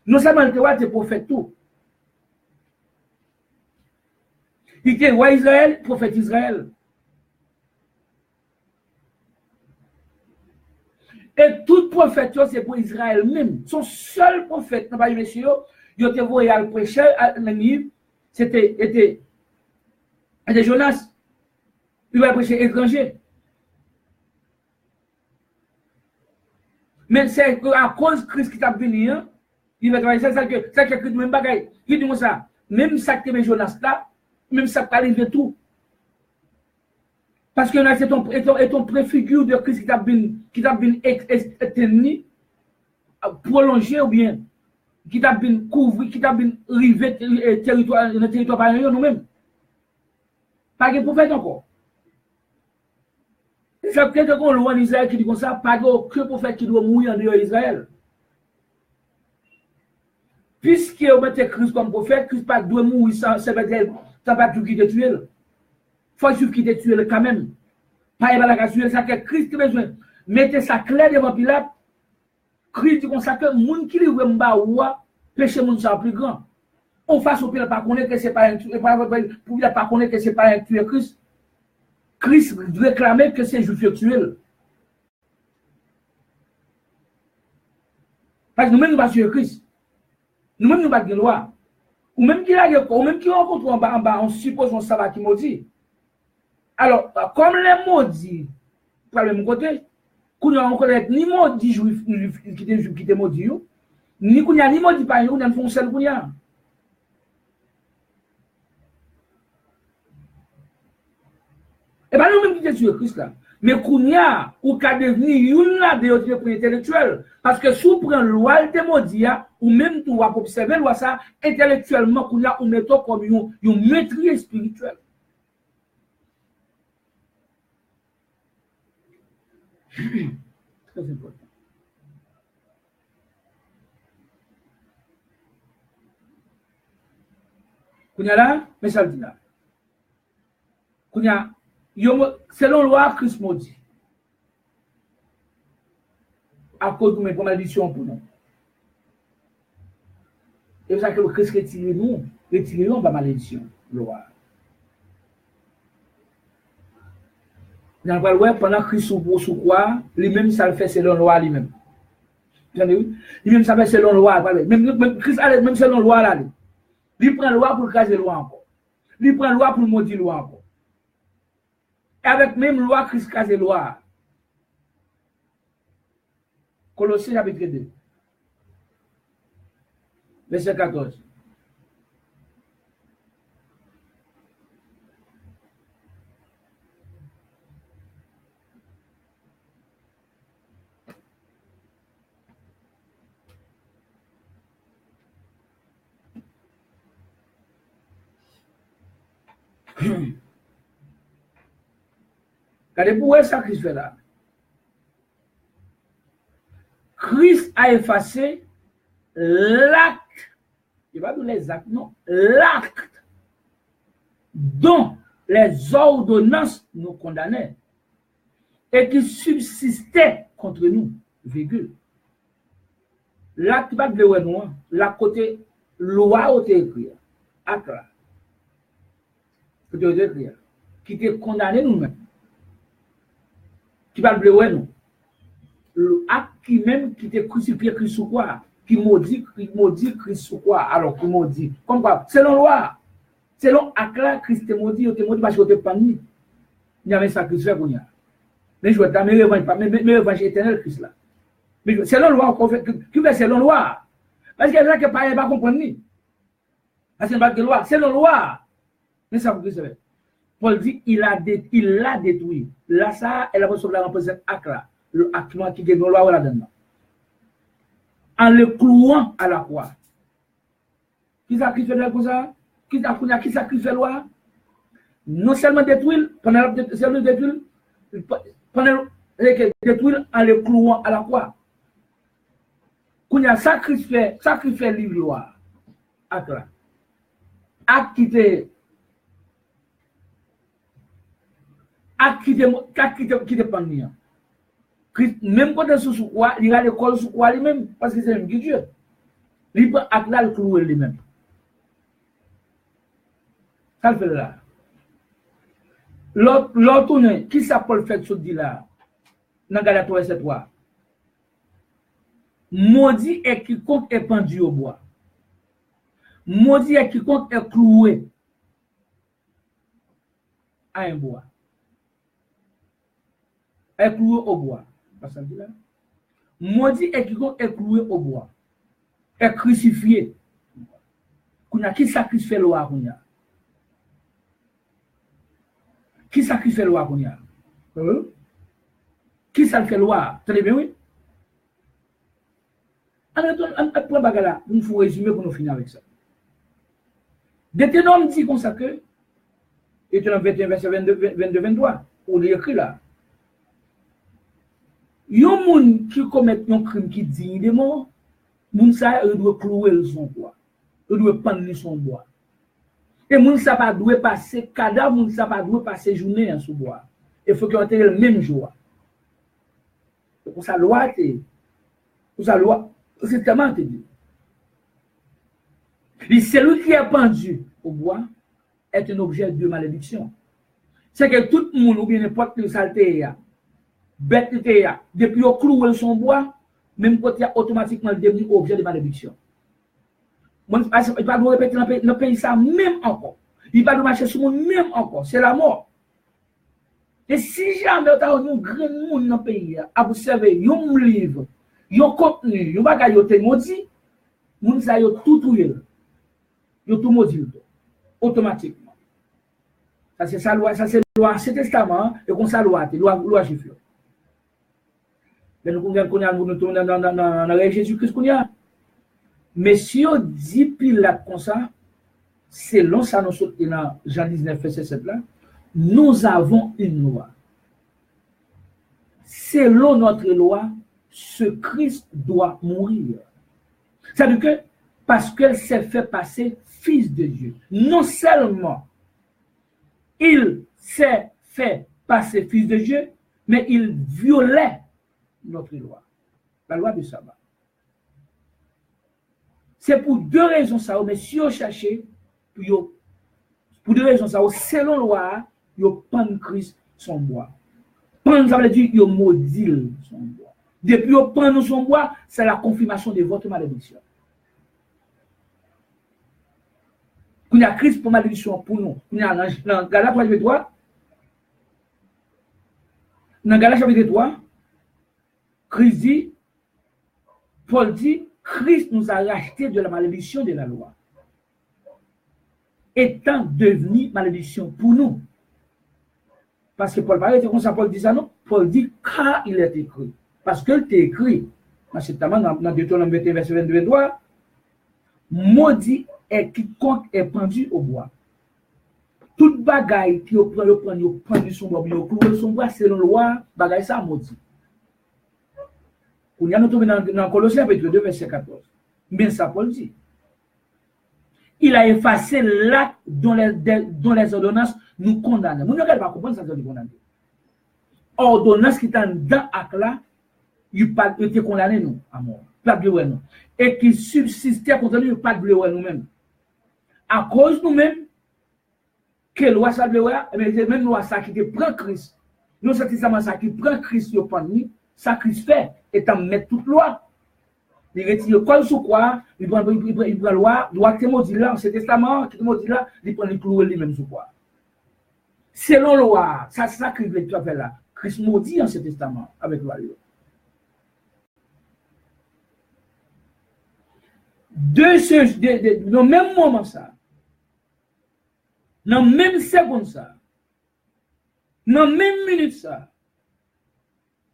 Non seulement il te prophète tout. Il était roi Israël, prophète Israël. Et tout prophète, c'est pour Israël même. Son seul prophète, non pas monsieur, il était voyé à prêcher à l'ennemi, c'était Jonas. Il va prêcher étranger. Mais c'est à cause de Christ qui t'a venu, il va travailler ça que Christ même bagaille. Il dit ça, même ça que Jonas là, même ça peut arriver tout. Parce que là, c'est ton préfigure de Christ qui t'a bien éteint, prolongé ou bien, qui t'a bien couvert, qui t'a bien rivé le territoire par nous-mêmes. Pas de prophète encore. C'est peut-être qu'on loin d'Israël qui dit comme ça, pas aucun prophète qui doit mourir en dehors d'Israël. Puisque on met Christ comme prophète, Christ pas doit mourir sans pas tout qui te tuer. Faut suivre qui te tuer quand même. Pas la rassurer, ça que Christ a besoin. Mettez ça clair devant Pilate. Christ dit comme ça que moun qui livre m'ba ouwa, péché moun ça plus grand. On fasse au Pilate pas connaître que c'est pas un tueur, pour Pilate pas connaître que c'est pas un tueur Christ. Christ réclamait que c'est juif. Parce que nous-mêmes nous pas tuer Christ. Nous-mêmes nous pas de loi. Ou même qui rencontre en bas, on suppose on sabbat qui maudit. Alors, comme les maudits, par le même côté, qu'on ne reconnaît ni maudit juif qui était maudit, ni qu'on y a ni maudit par nous, on a un seul qu'on y a. Et bien nous-mêmes qui sommes sur Christ là. Mais qu'on y a, ou qu'à devenir une là de notre intellectuel. Parce que si on prend la loi de maudit, ou même tout, pour observer la loi ça, intellectuellement, qu'on y a, on met comme une maîtrise spirituelle. Très important. Kounya là, mais ça le dit là. Kounya, selon loi, Christ maudit. À cause de mes malédictions pour nous. Et c'est ça que le Christ retire nous par malédiction, loi. Pendant que Christ sous quoi, lui-même ça le fait selon loi lui-même. Lui-même ça fait selon loi. Même Christ même selon loi là. Il prend loi pour caser loi encore. Il prend loi pour maudire loi encore. Et avec même loi, Christ case loi. Colossiens chapitre 2. Verset 14. Regardez pour ça Christ fait là. Christ a effacé l'acte. Il va nous les actes, non. L'acte dont les ordonnances nous condamnaient et qui subsistait contre nous, virgule. L'acte pas de nous, la côté loi au écrit, acte là, qui était condamné nous-mêmes, qui va de nous. Le acte qui même qui était crucifié Christ sous quoi, qui maudit Christ sous quoi, alors qui maudit, comme quoi, selon loi, selon acte là, Christ te maudit parce que tu pas ni. Il y avait sacrifice pour nous. Mais je vois ta mes revanche éternelle Christ là. Mais selon loi, qui fait selon loi. Parce qu'il y a des gens qui ne pas comprendre ni. Parce qu'il n'y a pas de loi, selon loi. Mais ça vous dit, Paul dit, il l'a détruit. Là, ça, elle a reçu la remplace cet acte là. Le acte qui est dans la loi là-dedans. En le clouant à la croix. Qui sacrifie la loi? Qui sacrifie la loi? Non seulement détruire, pendant détruire en le clouant à la croix. Qu'on a sacrifié livre loi. Acte là. Acte qui te pandit. Même quand il est sous quoi, il a l'école sous quoi lui-même, parce que c'est un Dieu. Il peut acte là le clouer lui-même. Ça le fait là. L'autre, qui s'appelle fait ce dit là, dans Galates 7:3. Maudit est quiconque est pendu au bois. Maudit est quiconque est cloué à un bois. Est cloué au bois. Ça dit là. Maudit est quiconque est cloué au bois. Est crucifié. Qui sacrifie le loi? Qui sacrifie le loi? Qui sacrifie le loi? Tenez bien, oui? On prend bagala, il faut résumer pour nous finir avec ça. Deutéronome dit comme ça que, Deutéronome 21, verset 22-23, on l'écrit là. Yon moun qui commet un crime qui digne de mort, moun sa doit clouer son bois. Il doit pendre son bois. Et moun sa pas doit passer cadavre, moun sa pas doit passer journée en sous bois. Il faut qu'il ait le même jour. Pour sa loi, c'est tellement te dit. Celui qui est pendu au bois est un objet de malédiction. C'est que tout le monde, ou bien n'importe quelle saleté, bête, depuis au cloué son bois, même quand il y a automatiquement devenu objet de malédiction. Il ne va pas répéter dans le pays ça même encore. Il va pas marcher sur le monde même encore. C'est la mort. Et si jamais tu as un grand monde dans le pays, à observer un livre, un contenu, un bagage, un maudit, moun sa yo tout touye. Yo tout maudit automatiquement. Ça c'est sa loi, ça c'est loi Ancien Testament et comme ça loi juif. Mais nous tourner dans Jésus-Christ qu'on y a. Mais si on dit Pilate comme ça, selon ça nous sommes dans Jean 19 verset 7 là, nous avons une loi. Selon notre loi, ce Christ doit mourir. C'est-à-dire que parce qu'elle s'est fait passer fils de Dieu. Non seulement il s'est fait passer fils de Dieu, mais il violait notre loi, la loi du sabbat. C'est pour deux raisons ça, mais si on cherche, pour deux raisons ça, selon la loi, il prend Christ son bois. Prendre, ça veut dire qu'il maudit son bois. Depuis qu'il prend son bois, c'est la confirmation de votre malédiction. Il y a Christ pour malédiction pour nous. Il y a dans Galates chapitre 3. Dans Galates chapitre 3, Christ dit, Paul dit, Christ nous a racheté de la malédiction de la loi, étant devenu malédiction pour nous. Parce que Paul parlait, c'est comme ça, Paul dit ça, non? Paul dit, car il est écrit. Parce que il est écrit, dans Deutéronome 21, verset 22, maudit est quiconque est pendu au bois. Toute bagaille qui prend son bois, il cloué son bois, selon la loi, bagaille ça maudit. On y a nous trouvé dans Colossiens chapitre 2, verset 14. Mais ça, Paul dit. Il a effacé l'acte dont les ordonnances nous condamnent. Nous ne pouvons pas comprendre ça, nous condamner. Ordonnance qui est dans l'acte là, il a été condamné nous à mort. Pas de nous. Et qui subsistait contre nous, pas de nous-mêmes. À cause de nous-mêmes, que loi ça de mais c'est même loi ça qui prend Christ. Nous, c'est ça qui prend Christ au pandémie, ça Christ fait, étant mettre toute loi. Il retire le col sous quoi, il prend la loi qui est maudit là, c'est testament qui est maudit là, il prend le clou lui-même sous quoi. Selon la loi, ça c'est ça que Christ fait là. Christ maudit en ce testament avec la loi. Dans le même moment ça, dans la même seconde ça, dans la même minute ça,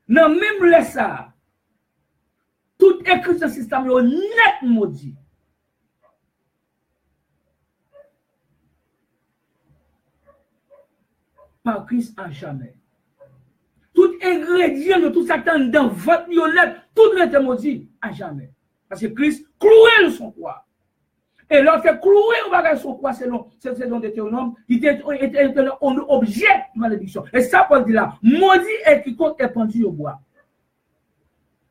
dans la même laisse ça, tout écrit dans ce système est net maudit. Par Christ à jamais. Tout ingrédient de tout ça dans votre violette, tout est maudit à jamais. Parce que Christ cloué son croix. Et lorsque cloué au bagage son croix, selon Deutéronome, il était un objet de malédiction. Et ça, Paul dit là, maudit est quiconque est pendu au bois.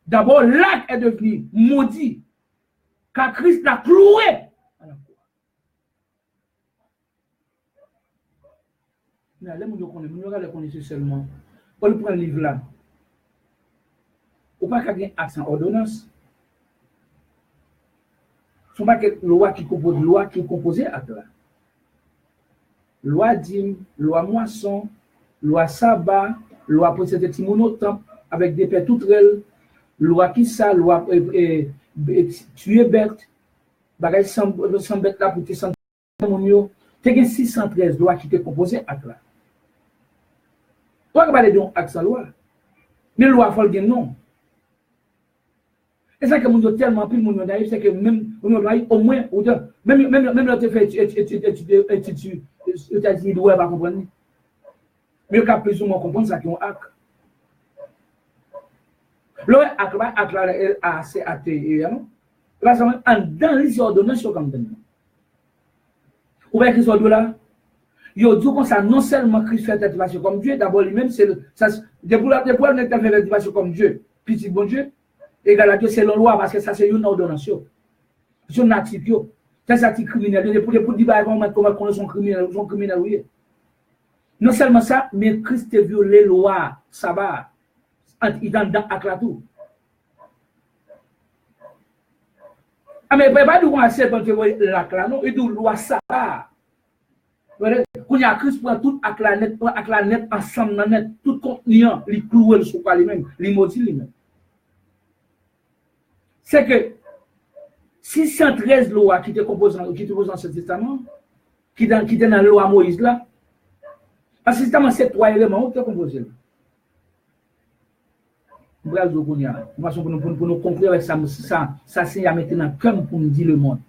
D'abord, l'acte est devenu maudit, car Christ l'a cloué à la croix. Mais allez, nous connaissons seulement. Paul prend le livre là. Ou pas qu'il y ait un accent ordonnance. Ce n'est pas que loi qui compose loi qui est composée à toi. Loi dîme, loi moisson, loi sabbat, loi pour cette timonotemps avec des pères toutes elles, loi qui ça, loi tuer bête, bagage sans bête là pour te sentir mon tu as 613 lois qui te composées à toi. Toi qui parles d'un accent loi, mais loi faut le dire non. Et ça que nous tellement plus mon naïf, c'est que même au moins ou deux, même là tu fais tu as dit ouais pas comprendre. Mais qu'à plus ou moins comprendre ça qui on acte. Le acte là c'est athée non. Là ça dans les ordonnances comme ça. Ou bien qu'ils sont là. Yo dit comme ça non seulement Christ fait l'activation comme Dieu, d'abord lui-même c'est ça depuis n'est pas fait l'activation comme Dieu, petit bon Dieu. Égal à Dieu, c'est la loi, parce que ça, c'est une ordonnance. C'est un article. C'est un article criminel. Pour dire comment on sont criminels, oui. Non seulement ça, mais Christ a violé la loi, ça va. Il est dans la tout. Ah, mais pas de loi, c'est parce que la non, il dit loi, ça va. Quand il y a Christ pour tout la net ensemble, tout contenant, les clouer sur quoi lui-même, les maudits lui-même. C'est que 613 lois qui te composent dans ce testament, qui étaient dans la loi Moïse là, parce que testament c'est trois éléments qui sont composés. Nous allons pour nous conclure avec ça, c'est à maintenant comme pour nous dire le monde.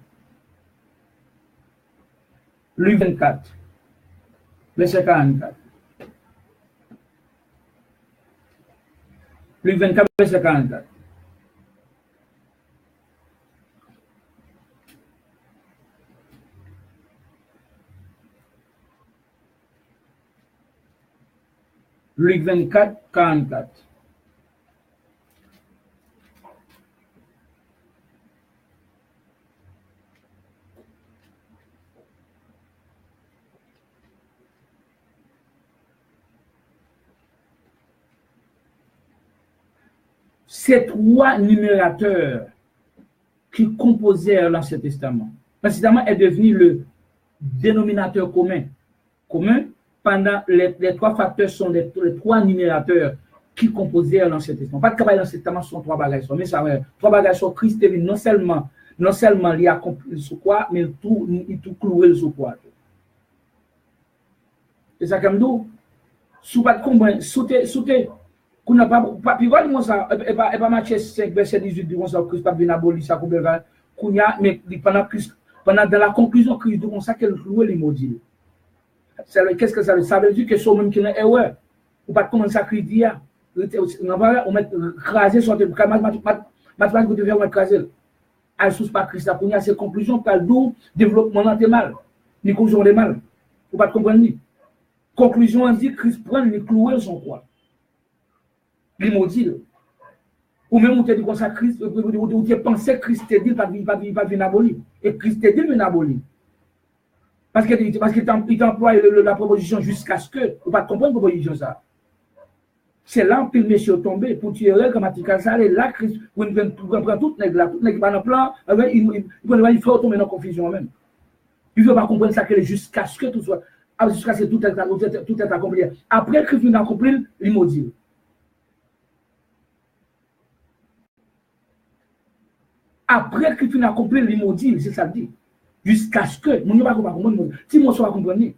Luc 24, verset 44. Luc 24, verset 44. Luc 24, 44. Ces trois numérateurs qui composèrent l'Ancien Testament. L'Ancien Testament est devenu le dénominateur commun. Pendant les trois facteurs sont les trois numérateurs qui composèrent l'Ancien Testament. Pas de travail dans l'Ancien Testament sont trois bagages. Mais ça, trois bagages sont Christ est non seulement il a accompli ce quoi, mais il tout cloué le quoi. C'est ça comme nous. Sous pas de comprendre, sauter. Qu'on n'a pas puis voilà ça et pas Matthieu 5 verset 18 dit ça Christ pas bien aboli ça qu'on y a mais pendant dans la conclusion Christ dit comme ça qu'elle louer les maudits. Qu'est-ce que ça veut dire? Ça veut dire que c'est même qui est erreur. Ou pas comment ça Christ dit on va on mettre craser sur mathématiques vous devez mettre craser. À sous pas Christ pour y a ces conclusions par d'où développement là mal. Ni conclusion de mal. Ou pas comprendre ni. Conclusion on dit Christ prend les clouer son quoi. Les maudits. Ou même on te dit comme ça, Christ, ou tu pensais que Christ te dit pas venir abolir. Et Christ te dit venir abolir. Parce qu'il t'emploie la proposition jusqu'à ce que, vous ne pas comprendre la proposition ça. C'est là que le monsieur tombé pour tuer le grammatical, ça, et là, Christ, vous prend toute nègre là, toute nègre dans le plan, il faut tomber dans la confusion même. Il ne veut pas comprendre ça jusqu'à ce que tout soit, jusqu'à ce que tout est accompli. Après, Christ vient accomplir, il maudit. Après que tu n'as compris l'immodile, c'est ça le dit. Jusqu'à ce que, mon ne va pas comprendre, si mon soit comprendre,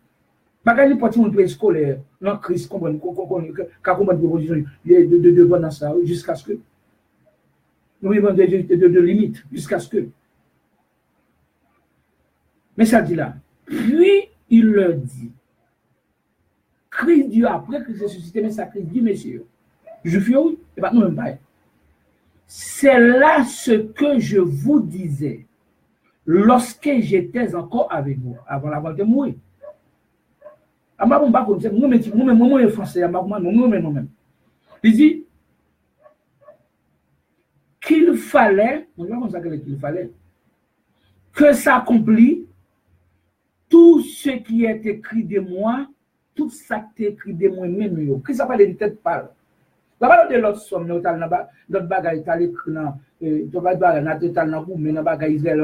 pas qu'il porte mon préscolaire, non, Christ comprend, qu'a comprendre proposition de bon dans ça, jusqu'à ce que, nous vivons de limites, jusqu'à ce que. Mais ça dit là, puis il leur dit, Christ Dieu après que c'est suscité, mais ça Christ dit, messieurs, je fais oui, et pas nous même pas. C'est là ce que je vous disais lorsque j'étais encore avec vous, avant la mort de mourir. Moi, français, moi-même. Il dit qu'il fallait, que s'accomplit tout ce qui est écrit de moi, tout ça qui est écrit de moi-même. Qui s'appelle de tête parle. La parole de l'autre somme, notre bagage est écrit dans le bagage Israël,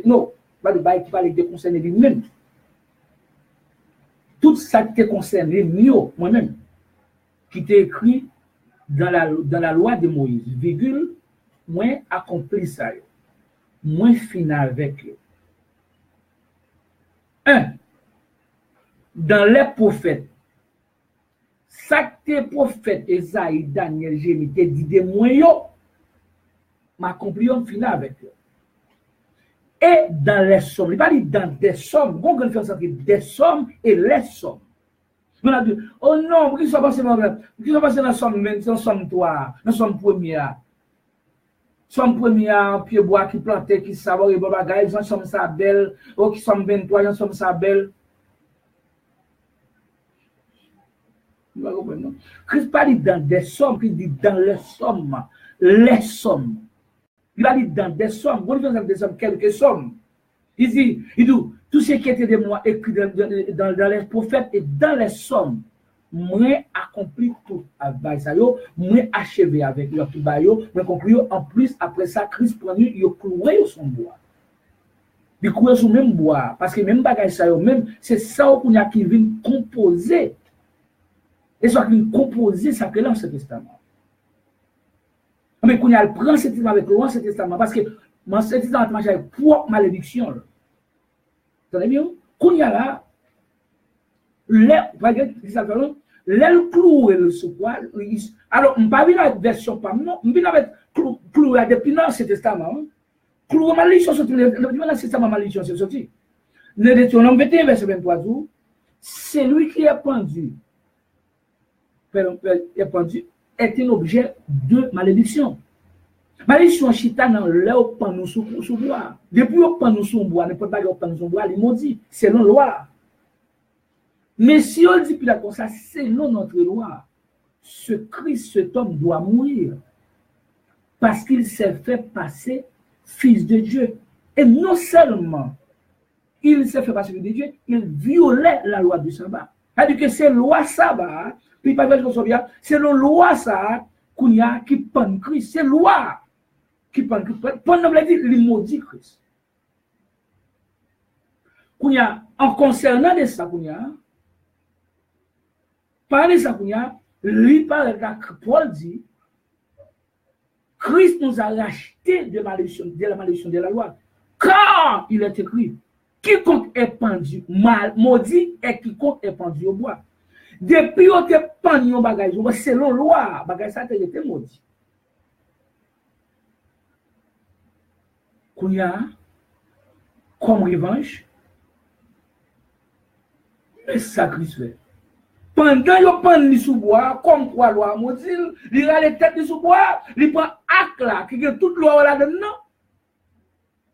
non, pas de bagage qui parle de concerner lui-même. Tout ça qui est concerné, moi-même, qui est écrit dans la loi de Moïse, virgule, moins accompli ça, moins fini avec eux. 1. Dans les prophètes, ça que les prophètes, Esaïe, Daniel, Jérémie, te dit de moi, m'accompli, on finit avec eux. Et dans les sommes, il va dire dans des sommes, on peut faire des sommes et les sommes. On a dit, oh non, qui sont passés dans la somme, dans la somme 3, dans la somme première. Somme première, pied bois qui plantait, qui savait, et babagaï, ils ont somme ça belle, ou qui sont 23, ils ont somme ça belle. Christ parle dans des sommes, il dit dans les sommes, les sommes. Il a dit dans des sommes, on dit dans des sommes, quelques sommes. Il dit, tout ce qui était de moi écrit dans les prophètes et dans les sommes, moi accompli tout avec ça, moi achevé avec leur tout bayo, moi conclu en plus après ça, Christ prend yo cloué son bois. Il cloué son même bois, parce que même bagage ça même, c'est ça qu'on a qui vient composer. Et ça qui vient composer ça que l'Ancien Testament. Mais qu'on a le prend cet testament avec l'Ancien Testament parce que l'Ancien Testament marche avec propre malédiction. Vous entendez bien? Qu'on y a là, l'aile clou et le soupoir. Alors, on ne va pas la version par moi, on va avec clou depuis l'Ancien Testament. Clou malédiction, c'est l'Ancien Testament malédiction, c'est sorti. Le Deutéronome 21, verset 23, c'est lui qui est pendu. Est un objet de malédiction. Malédiction chita dans l'eau pan nous sous bois. Depuis au pan nous sous bois, n'importe pas au pan nous sous bois, il maudit, c'est la loi. Mais si on dit Pilate comme ça, selon notre loi, ce Christ, cet homme doit mourir parce qu'il s'est fait passer fils de Dieu. Et non seulement il s'est fait passer fils de Dieu, il violait la loi du sabbat. C'est-à-dire que c'est la loi sabbat, puis pas de chose bien, c'est la loi ça qui pend Christ, c'est la loi qui pend Christ. Pendant que il maudit Christ. En concernant de ça, par de ça, Paul dit, Christ nous a racheté de la malédiction de la loi. Car il est écrit, quiconque est pendu, maudit et quiconque est pendu au bois. Depuis qu'on te pendu au bagage, selon la loi, bagage ça a été maudit. Comme revanche, mais ça Christ fait. Pendant qu'il prend sous bois, comme quoi loi maudit, il a les têtes sous bois, il prend acte là, qui est toute loi là-dedans.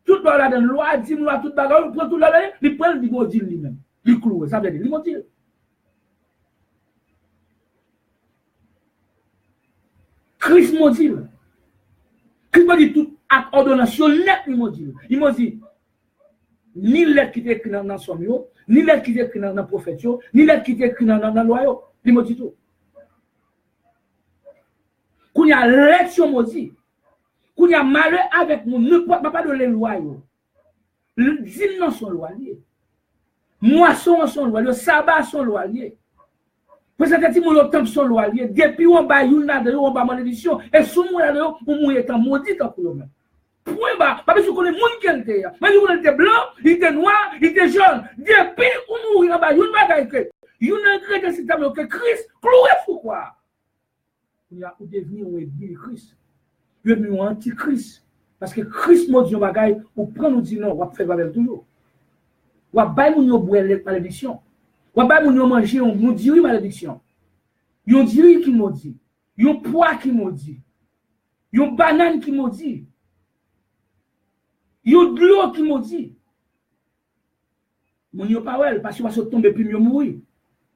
Toute loi là-dedans, loi, 10 loi, toute bagarre, il prend toute là-dedans, il prend le maudit lui-même. Il cloue, ça veut dire, il maudit. Christ maudit. Christ maudit toute ordonnation lettre, il maudit. Il maudit. Ni lettre qui est écrite dans son mot, ni lettre qui est écrite dans le prophète, ni lettre qui est écrite dans la loi, il maudit tout. Quand il y a l'élection maudit, quand il y a malheur avec nous, ne peut pas de les lois. Dîme dans son loi lié. Moisson son loi lié. Sabbat son loi lié. Parce que si mon temps son loi lié, depuis on va y on va malédiction, et sous moi là, on mourir étant maudit pour nous-mêmes. Point bas, parce que je connais monde qui était, mais il était blanc, il était noir, il était jaune. Depuis on mourir en bas, il va que il a créé cette table que Christ cloué pourquoi? Il a devenu un ennemi Christ. Il est devenu un antichrist. Parce que Christ m'a dit un bagage, ou prend nous dit non, on va faire avec toujours. On va bailler nous boire la malédiction. On va bailler nous manger, on nous dit malédiction. Yon dit qui m'a dit. Yon poids qui m'a dit. Yon banane qui m'a dit. Yon de l'eau qui m'a dit. Mon yon pas parce que va se tomber puis mieux mourir.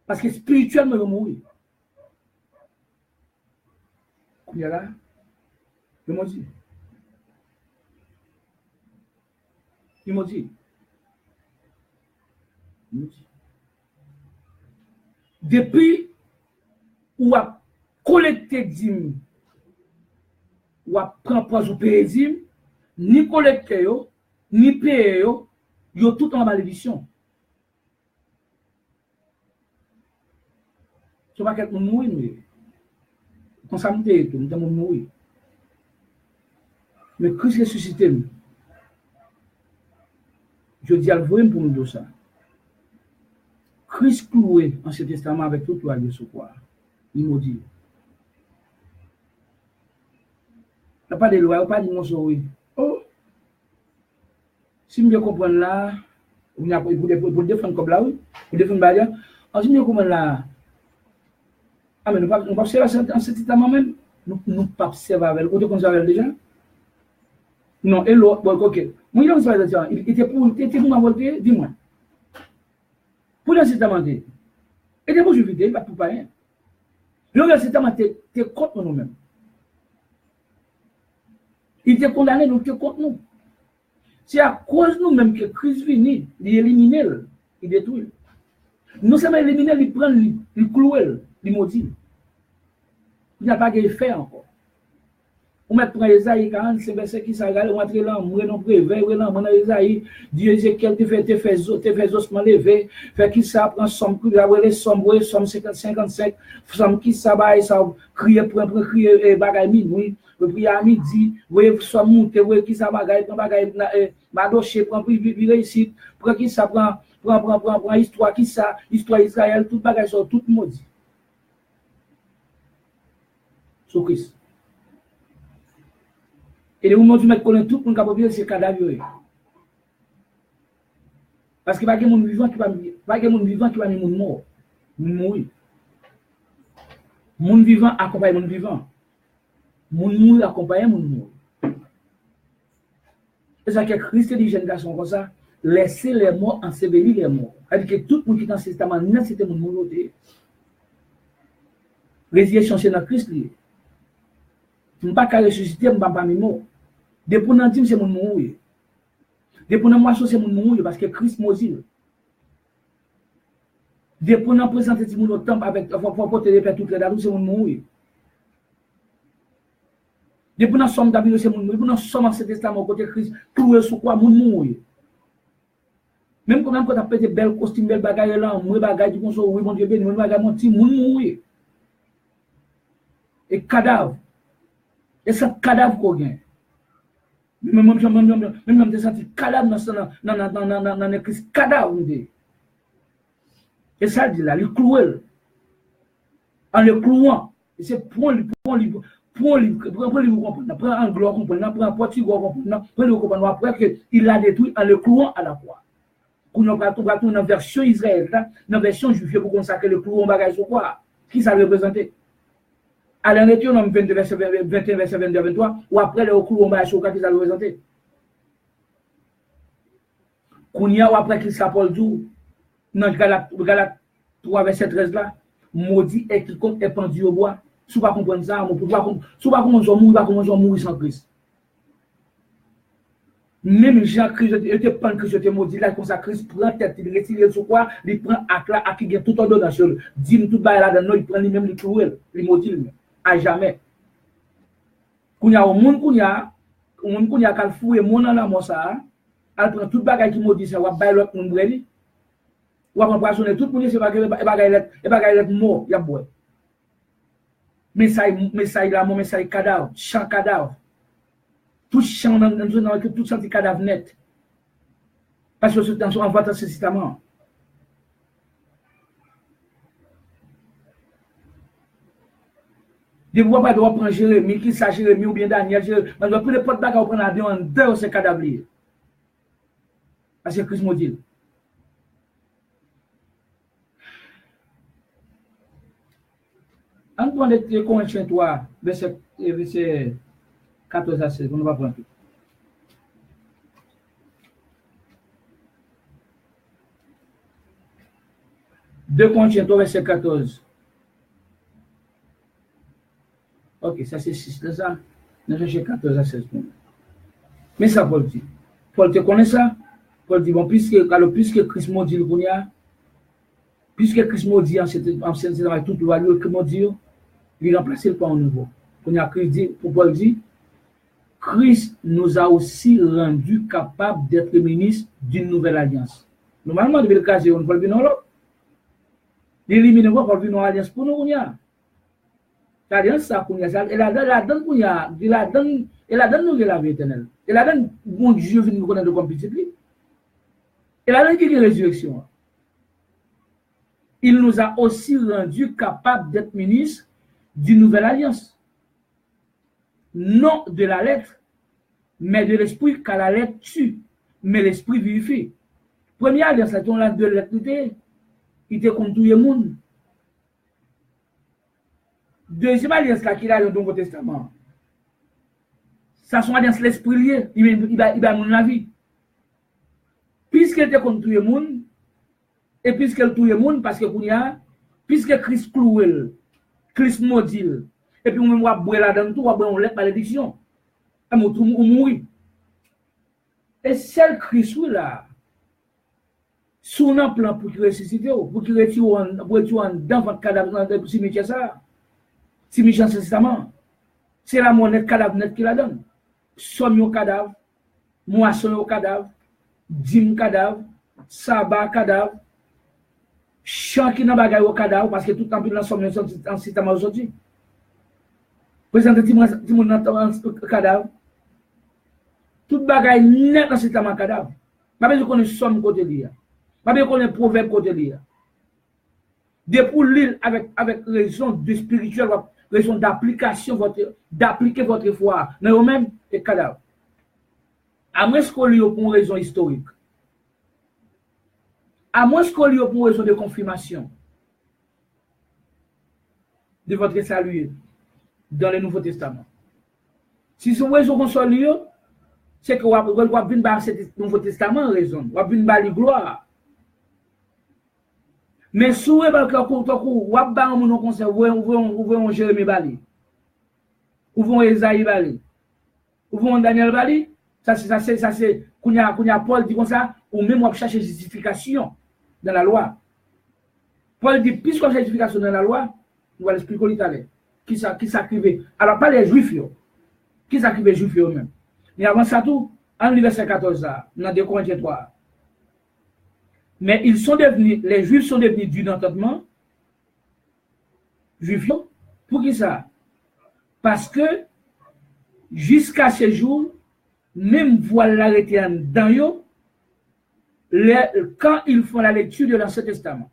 Parce que spirituellement, il va mourir. Il y a là, il m'a dit. Il m'a dit. Depuis où a collecté dîme, ou a prend poids ou payer dîme, ni collecté yo, ni payer yo, yo tout en malédiction. Ce n'est pas quelqu'un mourir, mais quand ça me dit, tout le monde mourir. Mais Christ ressuscité, je dis à le pour nous dire ça. Christ cloué en ce testament avec toute loi de secours. Il m'a dit. Il n'y a pas de loi, il n'y a pas de monstre. Oh, si je comprends là, pour défendre comme là, oui, pour défendre Badia, si je comprends là, ah, mais nous ne pouvons pas observer en ce testament même. Nous ne pouvons pas observer avec elle. Vous avez déjà? Non, et l'autre, bon, ok. Moi, il était pour m'envoyer, dis-moi. Pour le testament, il était pour juger, il ne peut pas rien. Le testament, tu es contre nous-mêmes. Il était condamné, nous, tu es contre nous. C'est à cause de nous-mêmes que Christ vient, il élimine, il détruit. Nous sommes éliminés, il prend, il cloue, il maudit. Il n'y a pas d'effet encore. On met pour Esaïe 45, verset qui s'arrête, on entre là, on non préveille, on dans Esaïe, Dieu Ézéchiel, tu fais ossements levés, fait qui ça prend somme, somme 55, somme qui ça va, ça crier pour crier, bagaille minuit, prier à midi, voyez, somme monter, voyez qui ça bagaille, prend bagaille, madoché, prend réussite, prend qui ça prend histoire qui ça, histoire Israël, tout bagaille sur tout maudit. Sur Christ. Et les moments où tu mets tout le monde capable de se cadavrer. Parce qu'il n'y a pas de monde vivant qui va me mort. Mourir. Monde vivant accompagne monde vivant. Monde mourir accompagne monde mort. C'est ça que Christ dit, jeune garçon comme ça. laisser les morts ensevelir les morts. C'est-à-dire que tout le monde qui est dans le testament, c'était mon mort. Résurrection, c'est dans Christ. Je ne peux pas ressusciter, je ne peux pas mort. Depuis que je c'est mon mourir. Depuis que moi, c'est mon mourir parce que Christ m'a dit. Depuis que je présente mon temple avec pour porter les pères toutes les dates, c'est mon mourir. Depuis que nous sommes dans c'est mon mourir. Depuis que nous sommes dans ce testament côté Christ, cloué sous quoi, mon mourir. Même quand tu as pété belle costume, belle bagaille là, moi bagaille du console, oui mon Dieu béni, moi bagaille mon petit, mon mourir. Et cadavre. Et c'est cadavre qu'on gagne. Même te senti cadavre dans l'église, cadavre. Et ça dit là, le clouer. En le clouant, c'est pour lui comprendre, prend un gloire comprendre, prend un portier comprendre, prend le comprendre après qu'il l'a détruit en le clouant à la croix. Quand on va dans la version Israël, dans la version juive, pour consacrer le clouant bagage sur quoi? Qui ça représente? À l'année, on a 21 verset 22 23, ou après le clouant bagage sur quoi qui ça représente? Kounia ou après qu'il s'appelle Dieu, dans Galate 3 verset 13 là, maudit est quiconque est pendu au bois. Si vous ne comprenez pas ça, si vous ne comprenez pas comment on mourir sans Christ. Même Jean-Christ, je prends Christ, je te maudis là, comme ça, Christ prend tête, il retire sur quoi, il prend à qui gagne tout en dedans, dit tout bail là-dedans, il prend lui-même, il cloue, il maudit lui-même, à jamais. Quand il y a un monde, quand il y a qu'à fouiller mon dans la mort ça, elle prend tout bagage qui maudit ça, ou bail l'autre monde brûler, ou empoisonner tout le monde, c'est bagage mort, il y a bois. Mais ça il a mon message cadavre, champ cadavre. Tout champ dans tout senti cadavre net. Parce que c'est dans son envoi ce système. De vous pas doit prendre Jérémie, qui ça Jérémie ou bien Daniel, mais doit prendre les potes bagarre prendre avion en dehors ces cadavres. Parce que Christ m'a dit. En point de Corinthiens 3, verset 14 à 16, on va prendre. Deux Corinthiens 3, verset 14. Ok, ça c'est 6, c'est ça. Nous cherchons 14 à 16. Mais ça, Paul dit. Paul te connaît ça? Paul dit, bon, puisque Christ m'a dit, puisque Christ m'a dit, en toute loi, que m'a dit, il remplace le pas au nouveau. Pour Paul dit, Christ nous a aussi rendus capables d'être ministres d'une nouvelle alliance. Normalement, depuis le cas, on ne peut pas l'autre. L'éliminer, on ne peut pas alliance pour nous. L'alliance, ça, elle a donné nous la vie éternelle. Elle a donné, bon Dieu, nous connaître comme petit. Elle a donné une résurrection. Il nous a aussi rendus capables d'être ministres d'une nouvelle alliance. Non de la lettre, mais de l'esprit, car la lettre tue, mais l'esprit vivifie. Première alliance, c'est la de lettre, il était comme tout le monde. Deuxième alliance, là, qu'il a dans le Nouveau Testament, ça sont alliance l'esprit lié, il va mon avis. Puisqu'il était comme tout le monde, et puisqu'il tout le monde, parce que puisque Christ cloué, Christ maudit, et puis on va boire là-dedans tout, on va lettre malédiction. On mourir. Et celle Christ là, sous un plan pour qu'il ressuscite, pour qu'il retire dans votre cadavre dans le cimetière ça. Cimetière testament. C'est la monnaie cadavre net qui la donne. Somme au cadavre, moisson au cadavre, dîme cadavre, sabbat cadavre, chant qui n'a pas au cadavre parce que tout le temps dans somme en système aujourd'hui. Présente tout le cadavre. Tout bagaille net dans ce système cadavre. Pas besoin qu'on ait somme côté lié. Pas besoin qu'on ait proverbe côté lié. Depuis l'île avec raison de spirituel, raison d'appliquer votre foi, mais au même et cadavre. À moins qu'on lui pour une raison historique. À moins qu'on lui pour une raison de confirmation de votre salut dans le Nouveau Testament. Si c'est une raison qu'on soit lié, c'est que vous avez vu dans ce Nouveau Testament raison, vous avez vu dans gloire. Mais si vous avez vu vous avez un conseil, vous avez Jérémie Bali, vous avez Esaïe Bali, vous avez Daniel Bali, ça c'est, quand il y a Paul dit comme ça, ou même on cherche justification dans la loi. Paul dit, puisqu'on cherche justification dans la loi, on va l'expliquer au l'Italien. Qui s'acrivait. Alors, pas les juifs, qui s'acrivait les juifs eux-mêmes. Mais avant ça tout, en verset 14, dans 2 Corinthiens 3, mais ils sont devenus, les juifs sont devenus du entendement, juifs, pour qui ça? Parce que, jusqu'à ce jour, même voile l'arrêté dans eux, quand ils font la lecture de l'Ancien Testament.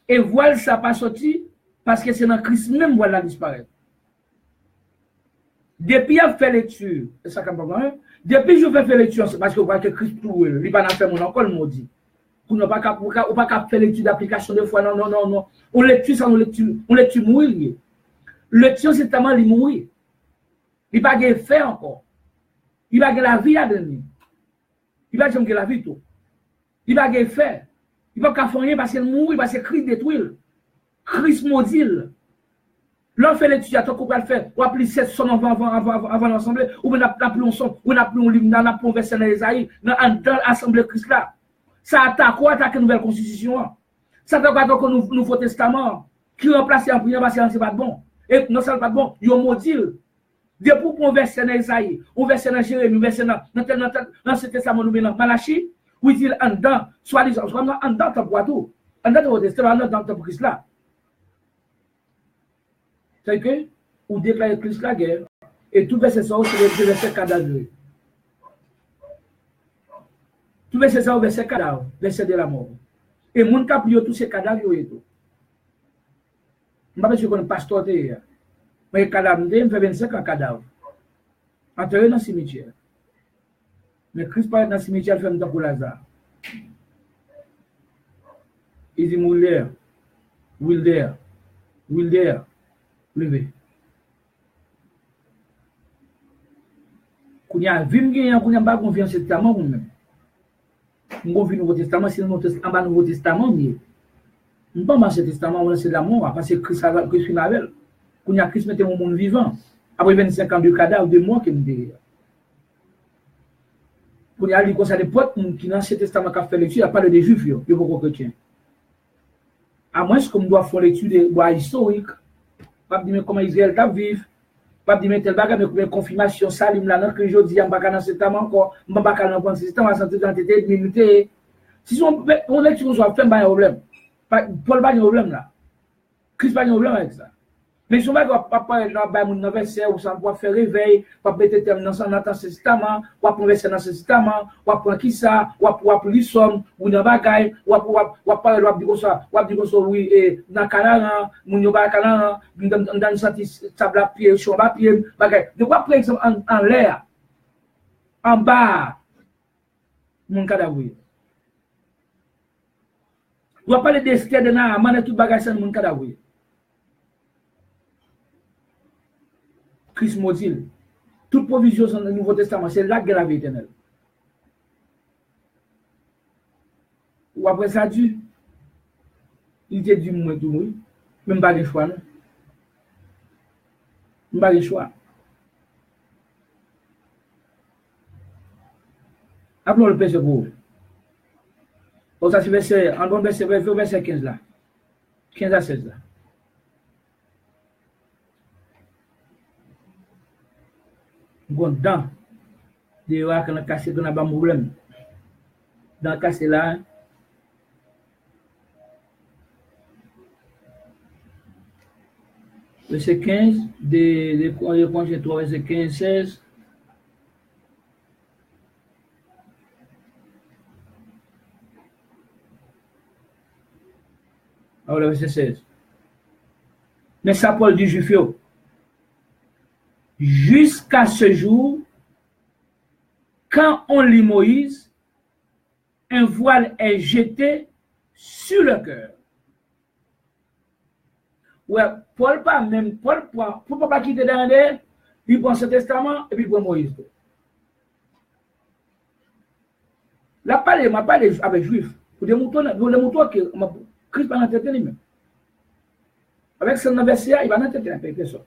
Et voile ça pas sorti, parce que c'est dans Christ même voile la disparaître. Depuis il fait lecture, ça depuis je fais lecture, c'est parce que vous voyez que Christ tout, il va pas faire mon encore le maudit. Pour ne pas faire lecture d'application de foi, non. On lecture sans on lecture mourir. Lecture c'est tellement il mourir. Il va pas fait encore. Il va la vie à donner. Il va dire que la vie tout. Il va faire. Il va pas faire rien parce qu'il mourit, parce que Christ détruit. Christ maudit. L'on fait l'étude, on va le faire. On applique cette somme avant l'assemblée, ou on applique un son, ou on applique un livre, on applique un verset dans Esaïe, dans l'assemblée de Christ là. Ça attaque quoi? Attaque une nouvelle constitution. Ça attaque quoi? Nouveau Testament, qui remplace en prière parce que c'est pas bon. Et non, c'est pas bon, il y a maudit. Depuis qu'on verset dans Esaïe, on verset dans Jérémie, on verset dans ce testament, nous dans Malachie, où il dit en dedans, soit disant, en dedans, tu as tout. En dedans, tu as Testament, en dedans, tu as Christ là. C'est que, ou déclare Christ la guerre, et tout verset ça, c'est le verset cadavre. Tout verset ça, verset cadavre, verset de la mort. Et mon cap, tous ces cadavres, et tout. Je ne sais pas si je connais pasteur, mais cadavre, il fait 25 ans cadavre. Enterré dans le cimetière. Mais Christ parle dans le cimetière, il fait un temps pour Lazare. Il dit, Wilder, levé. Quand il y a vu qu'on y a pas confiance au testament même. On vit le Nouveau Testament, c'est en bas Nouveau Testament mais on pas marcher testament c'est de la mort parce que Christ est avec. Quand il y a Christ mettait mon monde vivant après 25 ans de cadavre de mort qui me derrière. Quand il y a lui comme ça des potes qui dans l'Ancien Testament qui a fait lecture, il n'y a pas de juifs, il n'y a pas de chrétiens. À moins que nous doit faire lecture de bois historique. Pas dire comment Israël t'a vivre, pas dire tel bagage mais confirmation salim là que je dis en pas dans ce temps encore, on pas dans bon système à santé d'identité minute. Si on lecture soit fait pas de problème. Paul pas de problème là. Christ pas de problème avec ça. Mais si on va pas dans mon verset ou ça va faire réveil, pas mettre terme dans son testament, ou pour verser dans ce testament, ou pour qui ça, ou pour les sommes, ou dans bagaille, ou parler ou dire ça, oui et dans Canaan, mon yo ba Canaan, dans senti table pied, sur ba pied, bagaille. De quoi par exemple en l'air, en bas, mon cadavre. Ou parler des stères de na, man tout bagaille ça mon cadavre. Christ maudit. Toute provision dans le Nouveau Testament, c'est là que la vie éternelle. Ou après ça, Dieu, il te dit, moi, tout, oui. Même pas de choix, non? Même pas de choix. Appelons le péché pour vous. Donc, ça, c'est verset, en bon verset 15 là. 15 à 16 là. Dans des rois qui ont cassé dans un problème. Dans le cassé là, verset 15, de Congé 3, verset 15, 16. Alors, le verset 16. Mais ça, Paul dit juif, jusqu'à ce jour, quand on lit Moïse, un voile est jeté sur le cœur. Ouais, Paul pas même, Paul pas quitter derrière, il prend ce testament et puis il prend Moïse. Là, m'a parlé avec juif. Pour démontrer que Christ va l'entretenir même. Avec son verset, il va l'entretenir avec personne.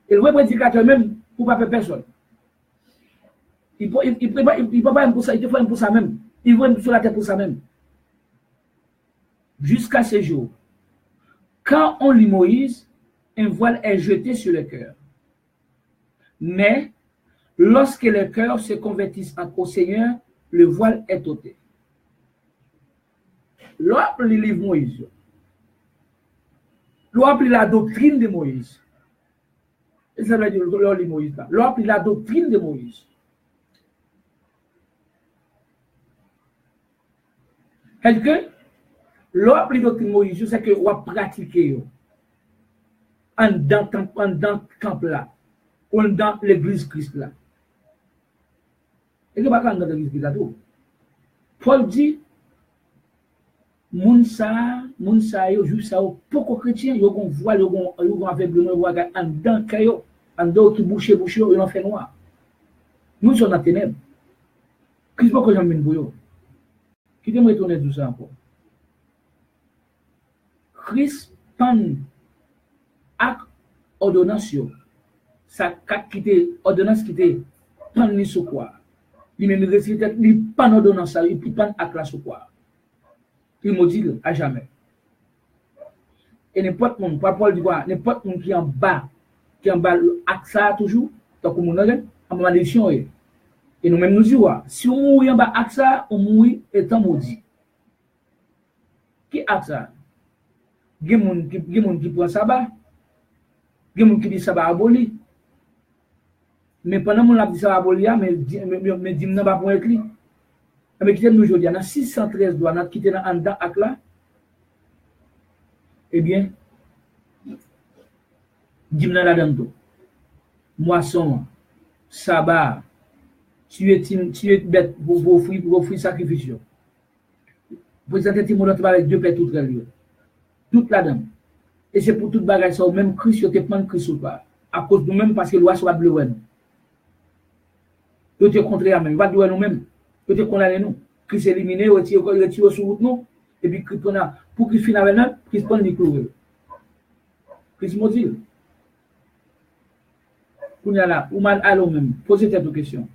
Et le prédicateur même, pour ne pas faire personne. Il ne peut pas pour ça, il faut pour ça même. Il veut sur la tête pour ça même. Jusqu'à ce jour. Quand on lit Moïse, un voile est jeté sur le cœur. Mais, lorsque le cœur se convertisse au Seigneur, le voile est ôté. L'on le livre Moïse. L'on la doctrine de Moïse. Et ça veut dire l'on lit Moïse là. L'on la doctrine de Moïse. Est-ce que l'on la doctrine de Moïse, c'est que on pratiquer en dans camp là, ou dans l'église Christ là. Et que pas dans l'église Christ là tout. Paul dit moun sa yo juste ça poko chrétien yo gon voile yo gon aveuglement yo en dans kayo en dehors qui boucher yo en fait noir. Nous sommes dans ténèbres. Christ pas que j'en mène pour yo. Qui te me retourner tout ça encore. Christ pan ak ordonnance yo. Ça quitter ordonnance quitter pan ni sou quoi. Il même récité li pan ordonnance ça, il pan ak la sou quoi. Il me dit à jamais. Et n'importe mon, pas Paul dit quoi, n'importe mon qui en bas avec ça toujours, tant que mon en malédiction. Et nous-mêmes nous disons, si on mourit en bas avec ça, on mourit étant maudit. Qui a ça? Il y a des gens qui prend sabbat, il y a des gens qui disent sabbat aboli. Mais pendant que on dit sabbat aboli, mais dit non pas pour écrit. Mais qui est nous aujourd'hui, dans 613 doigts, nous quitté dans dedans avec là. Eh bien, dis-moi là-dedans. Moisson, sabbat, tu es bête pour offrir sacrifice. Vous êtes Timothée avec deux pères toutes les tout là-dedans. Et c'est pour toute bagaille ça, même Christ, tu prends Christ ou pas. À cause de nous-mêmes, parce que loi soit bleu. Tu te contraire même, va de nous-mêmes. Tu te condamner nous. Christ éliminé, retire sur route nous. Et puis, pour qu'il finisse avec nous, Christ prend les clous. Christ maudit. Pour là, ou mal à même, posez cette question.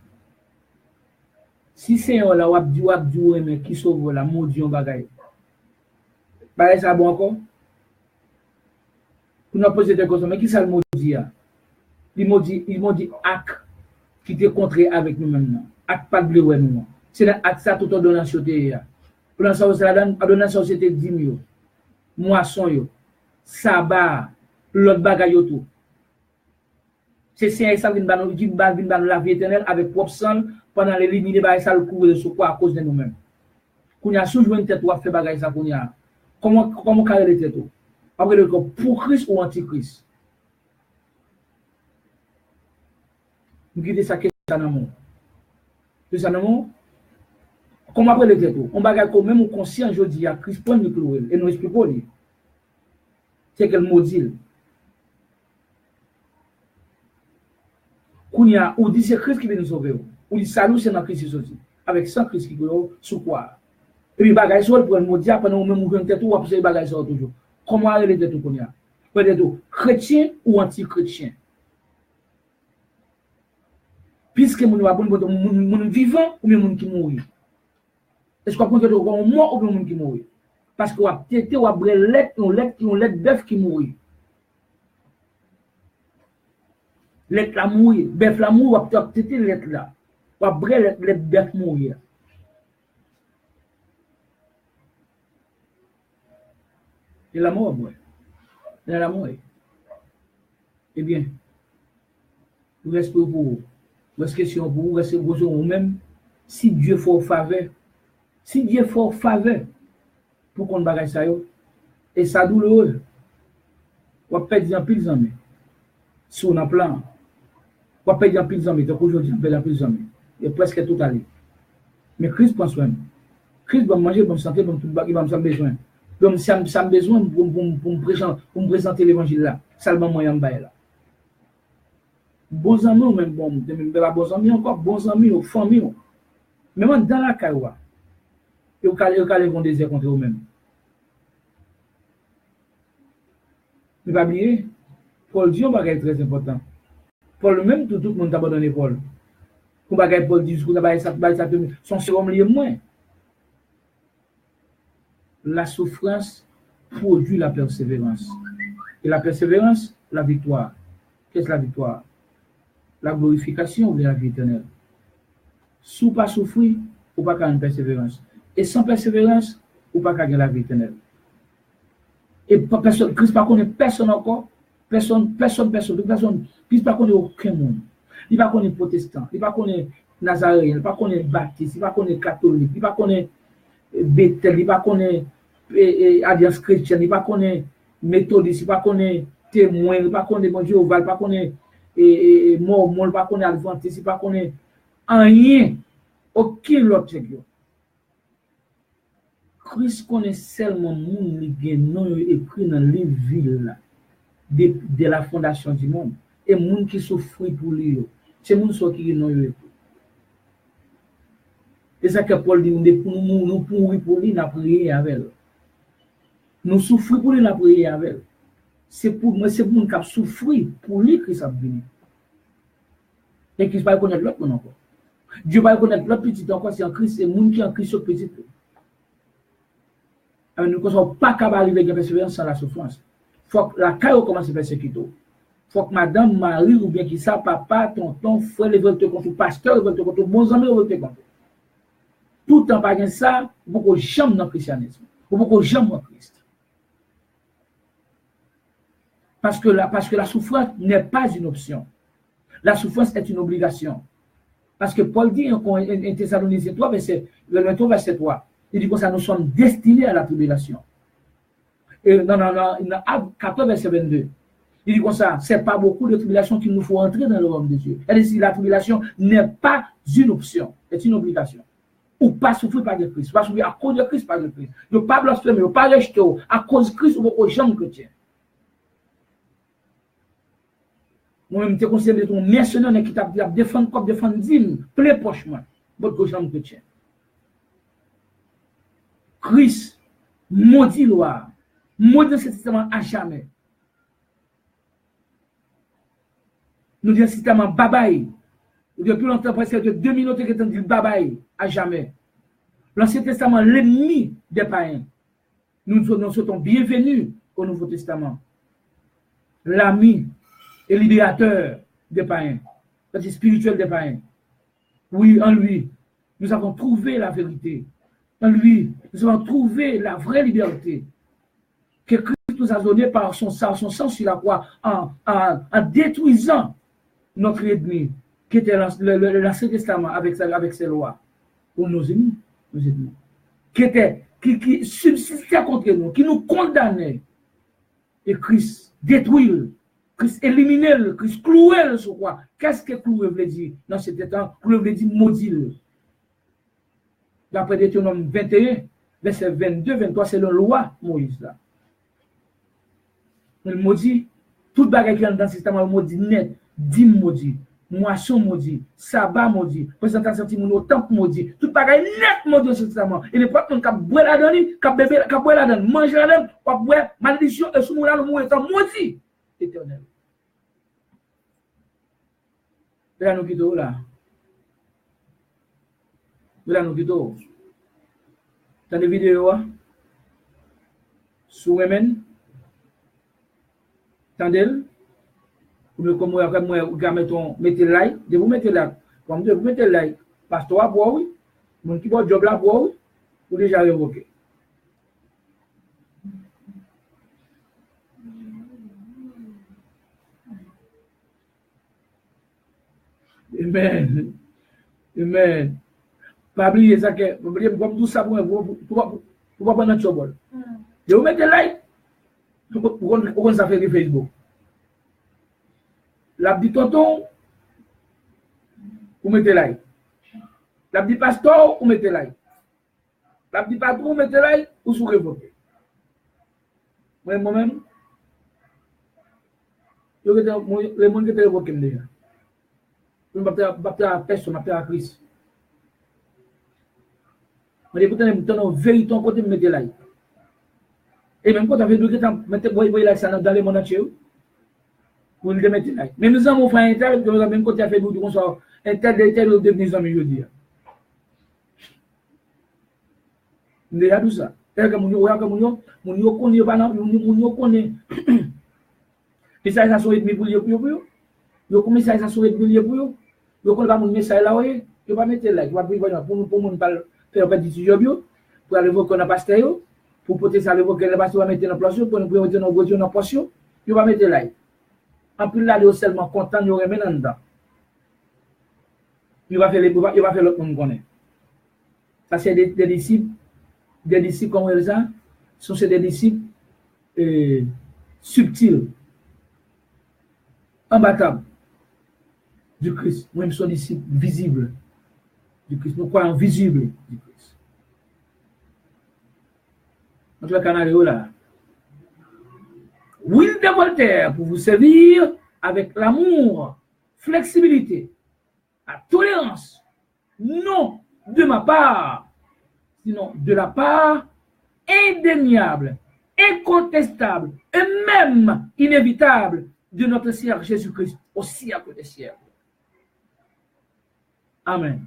Si c'est un là, ou abdi, mais qui sauve la maudit en bagaille. Bah, ça bon encore? Pour nous poser des questions, mais qui ça le maudit? Il maudit acte qui te contré avec nous maintenant. Acte pas de bleu, nous. C'est l'acte ça tout ordonnance. Pour l'instant, c'est l'ordonnance, c'était 10 000. Moisson, sabbat, l'autre bagaille tout. C'est ça qui va nous la vie éternelle avec propre sang pendant les limites de ça le couvrir sur quoi à cause de nous-mêmes. Qu'on y a toujours une tête ou a fait bagaille ça qu'on y a. Comment carrer les têtes? Après le pour Christ ou anti-Christ? Nous quittons ça question dans mon. C'est ça non? Comment après les têtes? On bagaille quand même conscient aujourd'hui à Christ prend le clouer et nous expliquons. C'est quel maudit. Ou dit c'est Christ qui vient nous sauver. Ou dit salut c'est dans Christ aussi. Avec 100 Christ qui vient sous quoi. Et puis bagay sol pour nous dire pendant même nous tête ou après bagay sol toujours. Comment aller tête qu'on y a? Peut-être chrétien ou anti-chrétien. Puisque nous va bon vivant ou même qui mourir. Est-ce qu'on peut dire qu'on mort ou même qui mourir? Parce qu'on a tête ou après lettre bœuf qui mourir. L'être la mourir, bœuf la mourir, ou peut-être l'être là. Ou après l'être bœuf mourir. Et la mort, ouais. La mort. Eh bien, vous restez pour vous. Restez question pour vous, restez pour vous-même. Si Dieu fait faveur, pour qu'on bagaille ça, et ça douloureux, on va perdre un pile d'amis. Si on a plan, on va perdre un pile d'amis. Donc aujourd'hui, on perd un pile d'amis. Et presque tout allé. Mais Christ prend soin. Christ va manger, va me santé, va me tout bagage, va me besoin. Donc, si ça a besoin pour me présenter l'évangile là, ça le moyen de là. Bons amis, même bon, pas bons amis encore, bons amis, famille. Même dans la caïwa, et vous allez vont désir contre vous-même. Ne pas oublier, Paul dit un bagage très important. Paul même, tout le monde t'a abandonné Paul. Pour bagage Paul dit, son second lieu moins. La souffrance produit la persévérance. Et la persévérance, la victoire. Qu'est-ce que la victoire? La glorification ou la vie éternelle. Si vous pas souffrir, ou pas qu'à une persévérance. Et sans persévérance, ou pas qu'à la vie éternelle. Et personne, Christ ne connaît personne encore. Personne, Christ ne connaît aucun monde. Il ne connaît pas protestant, il ne connaît nazaréen, il ne connaît baptiste, il ne connaît catholique, il ne connaît Bethel, il ne connaît alliance chrétienne, il ne connaît méthodiste, il ne connaît témoin, il ne connaît bon Jéhovah, il ne connaît mormon, il ne connaît adventiste, il ne connaît rien, aucun autre. Christ connaît seulement monde qui non écrit dans les villes de la fondation du monde et monde qui souffre pour lui. C'est monde qui non écrit. C'est ça que Paul dit, nous pourrir pour lui, nous prier avec. Nous souffrir pour lui, nous prier avec. C'est pour moi, c'est pour nous qui souffrir pour lui que ça vient. Et Christ ne va pas connaître l'autre encore. Dieu va connaître l'autre petit encore, c'est en Christ, c'est monde qui en Christ petit. Nous ne sommes pas capables d'arriver à la persévérance sans la souffrance. Il faut que la caille commence à persécuter. Il faut que madame, Marie, ou bien qui ça, papa, tonton, frère, les veulent te contre, pasteur, les veulent te contre, bons amis, les veulent te contre. Tout en parlant ça, beaucoup jamais dans le christianisme. Beaucoup jamais en Christ. Parce que la souffrance n'est pas une option. La souffrance est une obligation. Parce que Paul dit en Thessaloniciens 3, verset 3, il dit que ça, nous sommes destinés à la tribulation. Et dans Actes 14, verset 22, il dit comme ça, c'est pas beaucoup de tribulation qu'il nous faut entrer dans le royaume de Dieu. Elle dit, la tribulation n'est pas une option, c'est une obligation. Ou pas souffrir par de Christ, pas souffrir à cause de Christ, par de Christ. Ne pas blasphémer, ne pas rejeter, à cause de Christ ou aux gens chrétiens. Moi-même, je considère que ton mercenaire qui t'a défendu comme défendu dîme, plein pochement, votre gens chrétiens. Christ maudit loi, maudit ce système à jamais. Nous disons système babaye. Depuis longtemps, presque 2 minutes que tu dis babaye à jamais. L'Ancien Testament, l'ennemi des païens. Nous sommes bienvenus au Nouveau Testament. L'ami et libérateur des païens, c'est spirituel des païens. Oui, en lui, nous avons trouvé la vérité. En lui, nous avons trouvé la vraie liberté que Christ nous a donnée par son sang sur la croix en détruisant notre ennemi qui était l'Ancien Testament avec ses lois. Pour nos ennemis, qui subsistait contre nous, qui nous condamnait. Et Christ détruit, Christ éliminer, Christ clouer sur quoi? Qu'est-ce que clouer veut dire dans cet temps? Clouer veut dire maudit. D'après Deutéronome 21, verset 22, 23, c'est la loi Moïse là. Il maudit, toute bagarre qui est dans le système, il maudit net, dîme maudit, moisson maudit, sabbat maudit, présentation de mon temple maudit, toute bagarre net maudit dans le système. Il n'est pas qu'on a boire la donne, qu'on a boire la donne, manger la donne, qu'on a boire malédiction, et sous mon là, le mot est maudit. Éternel. Là, nous quittons là. Là, nous quittons. Dans les vidéos, sur Remen, tendez, comme moi, mettez like, de vous mettez like, comme de vous mettez like, pasteur, bois, oui, mon qui boit job là, bois, oui, ou déjà révoqué. Amen. Amen. Pas oublier ça que, comme tout ça, pour pas prendre notre chobol. Je vous mettez like, pour ça fait Facebook. La dit tonton, vous mettez like. La dit pasteur, vous mettez like. La dit patron, vous mettez like, ou sous révoqué. Moi-même, le monde qui était révoqué déjà. Je ne vais pas personne, je vais à Christ. On dit, pourtant, on vérité, on côté, mettez là. Et même quand on fait du temps, mettez, voyez là, ça dans le monde entier. Pour le mettre là. Mais nous avons fait un tel, que nous avons même côté à faire du consort, un tel, devenir amis, je veux dire. Nous avons tout ça. C'est-à-dire que nous connaissons pas, nous connaissons. Et ça soit ennemi pour eux. Yo comme ça soit ennemi pour eux. Yo connaissent pas mon message là, oui. Yo pas mettre là, yo pas pour nous faire pas d'études bio, pour aller voir qu'on a pasteur, pour porter ça le voir que le pasteur va mettre en place, pour nous mettre dans voiture en poche, yo pas mettre là. En plus là, yo seulement content, yo remet en dedans. Yo va faire l'autre monde connaît. Ça c'est des disciples comme ça, sont des disciples subtils, imbattables du Christ. Nous-mêmes sommes disciples visibles du Christ. Nous croyons visibles du Christ. Notre canal est là. Will de Voltaire pour vous servir avec l'amour, flexibilité, la tolérance, non de ma part, sinon de la part indéniable, incontestable et même inévitable de notre Seigneur Jésus-Christ au siècle des siècles. Amen.